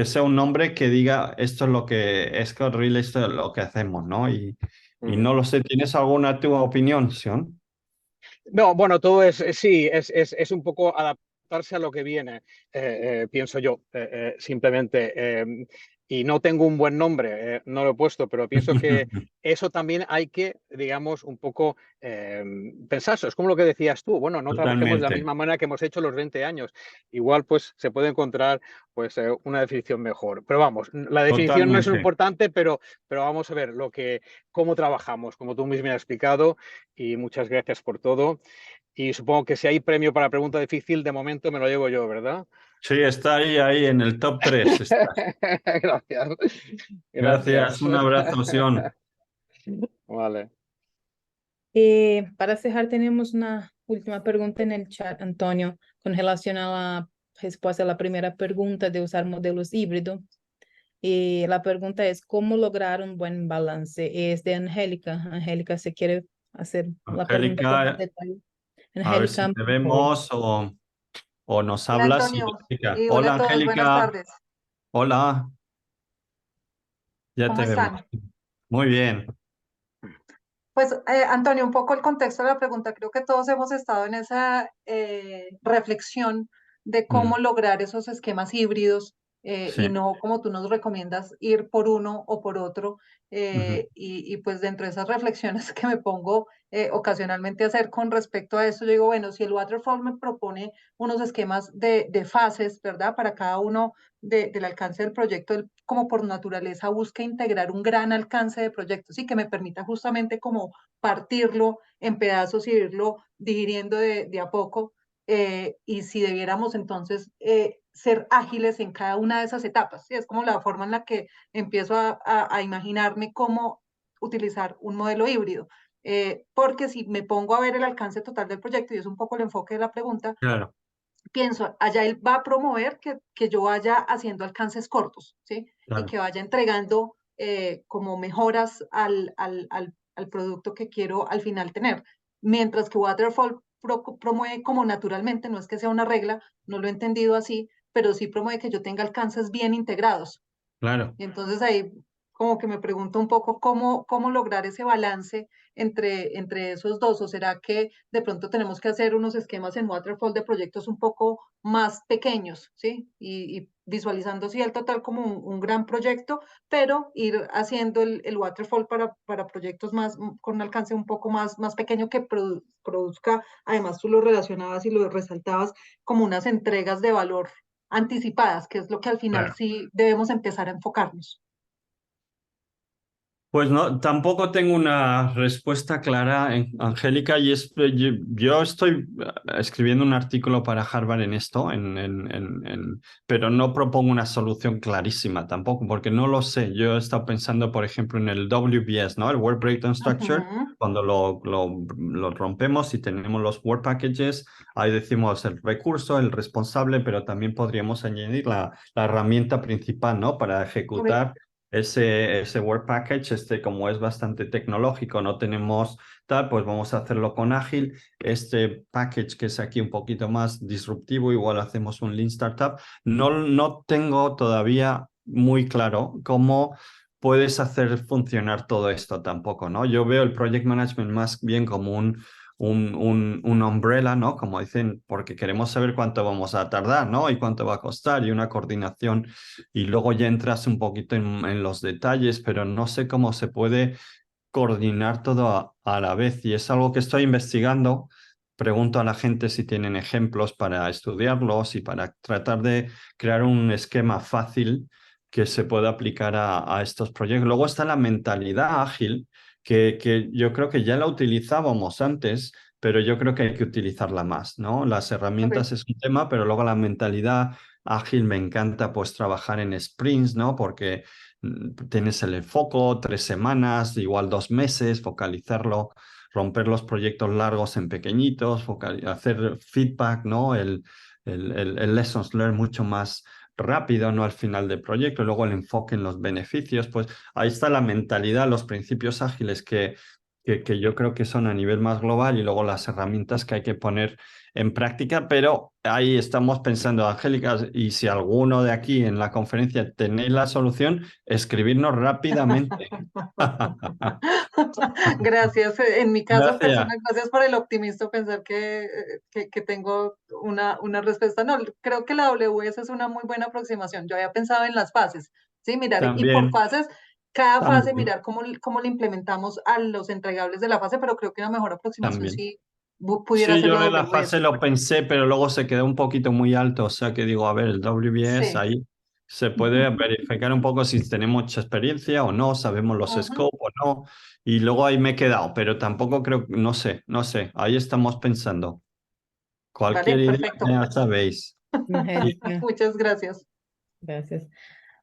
sea un nombre que diga esto es lo que es Corril, esto es lo que hacemos, ¿no? Y no lo sé. ¿Tienes alguna tu opinión, Sion? No, bueno, todo sí, es un poco adaptarse a lo que viene, pienso yo, simplemente. Y no tengo un buen nombre, no lo he puesto, pero pienso que eso también hay que, digamos, un poco pensarlo. Es como lo que decías tú, bueno, no trabajemos de la Totalmente, misma manera que hemos hecho los 20 años. Igual, pues, se puede encontrar pues, una definición mejor. Pero vamos, la definición no es lo totalmente. importante, pero vamos a ver cómo trabajamos, como tú mismo has explicado, y muchas gracias por todo. Y supongo que si hay premio para pregunta difícil, de momento me lo llevo yo, ¿verdad? Sí, está ahí en el top 3. Gracias. Gracias, Gracias. un abrazo, Sion. Vale. Para cerrar, tenemos una última pregunta en el chat, Antonio, con relación a la respuesta a la primera pregunta de usar modelos híbridos. Y la pregunta es, ¿cómo lograr un buen balance? Es de Angélica. Angélica, ¿se quiere hacer la pregunta con más Angélica, detalle? a ver si Angélica, te por favor. vemos o nos Hola hablas y Antonio, explica. hola a Hola, todos, buenas Angélica. tardes. Hola, ya ¿Cómo te vemos. están? Muy bien. Pues Antonio, un poco el contexto de la pregunta. Creo que todos hemos estado en esa reflexión de cómo Mm, lograr esos esquemas híbridos y no como tú nos recomiendas ir por uno o por otro. Y pues dentro de esas reflexiones que me pongo ocasionalmente a hacer con respecto a esto, yo digo, bueno, si el Waterfall me propone unos esquemas de fases, ¿verdad? Para cada uno del alcance del proyecto, él como por naturaleza busca integrar un gran alcance de proyectos y que me permita justamente como partirlo en pedazos y irlo digiriendo de a poco. Y si debiéramos entonces ser ágiles en cada una de esas etapas, ¿sí? Es como la forma en la que empiezo a imaginarme cómo utilizar un modelo híbrido. Porque si me pongo a ver el alcance total del proyecto, y es un poco el enfoque de la pregunta, Claro, pienso, allá él va a promover que yo vaya haciendo alcances cortos, ¿sí? Y claro. que vaya entregando como mejoras al producto que quiero al final tener. Mientras que Waterfall promueve como naturalmente, no es que sea una regla, no lo he entendido así, pero sí promueve que yo tenga alcances bien integrados. Claro. Y entonces ahí como que me pregunto un poco cómo lograr ese balance entre esos dos, o será que de pronto tenemos que hacer unos esquemas en Waterfall de proyectos un poco más pequeños, ¿sí? Y visualizando sí el total como un gran proyecto, pero ir haciendo el Waterfall para proyectos más, con un alcance un poco más pequeño que produzca, además tú lo relacionabas y lo resaltabas como unas entregas de valor anticipadas, que es lo que al final Claro. sí debemos empezar a enfocarnos. Pues no, tampoco tengo una respuesta clara, Angélica, y yo estoy escribiendo un artículo para Harvard en esto, pero no propongo una solución clarísima tampoco, porque no lo sé. Yo he estado pensando, por ejemplo, en el WBS, ¿no? El Work Breakdown Structure, Ujú. cuando lo rompemos y tenemos los Work Packages, ahí decimos el recurso, el responsable, pero también podríamos añadir la herramienta principal, ¿no? Para Ok. ejecutar ese Work Package, como es bastante tecnológico, no tenemos tal, pues vamos a hacerlo con Ágil. Este package que es aquí un poquito más disruptivo, igual hacemos un Lean Startup. No tengo todavía muy claro cómo puedes hacer funcionar todo esto tampoco, ¿no? Yo veo el Project Management más bien como un umbrella, ¿no? Como dicen, porque queremos saber cuánto vamos a tardar, ¿no? Y cuánto va a costar y una coordinación y luego ya entras un poquito en los detalles, pero no sé cómo se puede coordinar todo a la vez y es algo que estoy investigando. Pregunto a la gente si tienen ejemplos para estudiarlos y para tratar de crear un esquema fácil que se pueda aplicar a estos proyectos. Luego está la mentalidad ágil, que yo creo que ya la utilizábamos antes, pero yo creo que hay que utilizarla más, ¿no? Las Ok. herramientas es un tema, pero luego la mentalidad ágil me encanta pues trabajar en sprints, ¿no? Porque tienes el enfoco, 3 semanas, igual 2 meses, focalizarlo, romper los proyectos largos en pequeñitos, hacer feedback, ¿no? El lessons learned mucho más rápido, ¿no? Al final del proyecto, luego el enfoque en los beneficios, pues ahí está la mentalidad, los principios ágiles que yo creo que son a nivel más global y luego las herramientas que hay que poner en práctica, pero ahí estamos pensando, Angélica, y si alguno de aquí en la conferencia tenéis la solución, escribirnos rápidamente. Gracias. En mi caso Gracias. personal, gracias por el optimista pensar que tengo una respuesta. No, creo que la AWS es una muy buena aproximación. Yo había pensado en las fases, ¿sí? Mirar, y por También, fases, cada fase, también, mirar cómo le implementamos a los entregables de la fase, pero creo que una mejor aproximación también. sí pudiera Sí, ser yo la de la fase AWS. lo pensé, pero luego se quedó un poquito muy alto, o sea que digo, a ver, el WBS Sí. ahí se puede verificar un poco si tenemos mucha experiencia o no, sabemos los Ujú. scope o no, y luego ahí me he quedado, pero tampoco creo, no sé, ahí estamos pensando. Vale, Cualquier idea perfecto. ya sabéis. Y Angélica, Muchas gracias. gracias.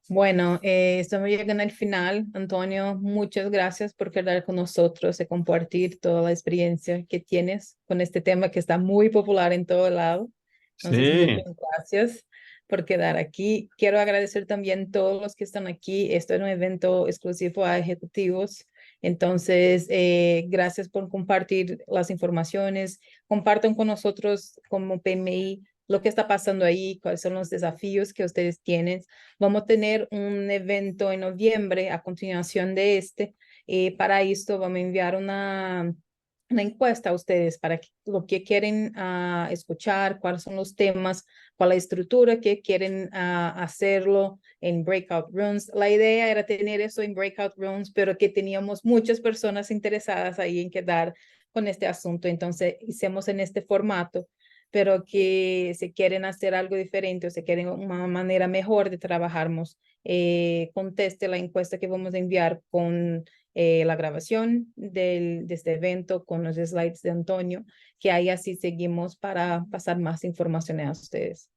Bueno, estamos llegando al final. Antonio, muchas gracias por quedar con nosotros y compartir toda la experiencia que tienes con este tema que está muy popular en todo lado. Entonces, muchas sí, gracias por quedar aquí. Quiero agradecer también a todos los que están aquí. Esto es un evento exclusivo a ejecutivos. Entonces, gracias por compartir las informaciones. Compartan con nosotros como PMI lo que está pasando ahí, cuáles son los desafíos que ustedes tienen. Vamos a tener un evento en noviembre a continuación de este. Para esto vamos a enviar una encuesta a ustedes para lo que quieren escuchar, cuáles son los temas, cuál es la estructura que quieren hacerlo en breakout rooms. La idea era tener eso en breakout rooms, pero que teníamos muchas personas interesadas ahí en quedar con este asunto. Entonces hicimos en este formato, pero que si quieren hacer algo diferente o si quieren una manera mejor de trabajarnos, conteste la encuesta que vamos a enviar con la grabación de este evento con los slides de Antonio, que ahí así seguimos para pasar más información a ustedes.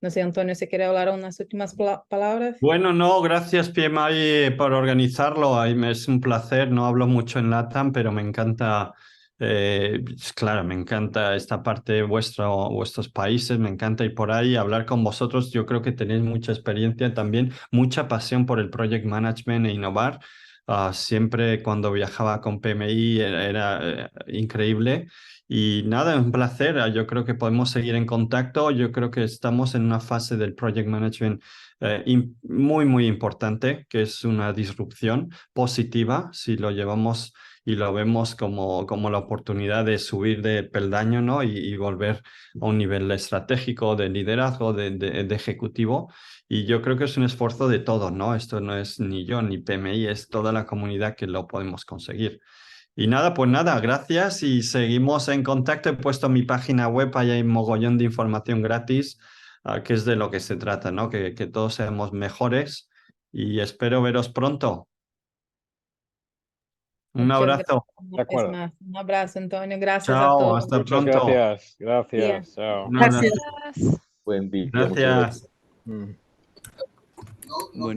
No sé, Antonio, ¿se quiere hablar unas últimas palabras? Bueno, no, gracias PMI por organizarlo. Es un placer, no hablo mucho en LATAM, pero me encanta, claro, me encanta esta parte de vuestros países, me encanta ir por ahí, hablar con vosotros. Yo creo que tenéis mucha experiencia también, mucha pasión por el project management e innovar. Siempre cuando viajaba con PMI era increíble. Y nada, es un placer. Yo creo que podemos seguir en contacto. Yo creo que estamos en una fase del project management muy, muy importante, que es una disrupción positiva si lo llevamos y lo vemos como la oportunidad de subir de peldaño, ¿no? Y volver a un nivel estratégico, de liderazgo, de ejecutivo. Y yo creo que es un esfuerzo de todos, ¿no? Esto no es ni yo ni PMI, es toda la comunidad que lo podemos conseguir. Y nada, pues nada, gracias y seguimos en contacto. He puesto mi página web, ahí hay un mogollón de información gratis, que es de lo que se trata, ¿no? Que todos seamos mejores y espero veros pronto. Un Muchas abrazo. gracias. De acuerdo. Un abrazo, Antonio. Gracias a Chao, todos. hasta Muchas pronto. gracias. Bien. Gracias. Chao. Un abrazo. Buen día, muchas gracias. Gracias. Buenísimo.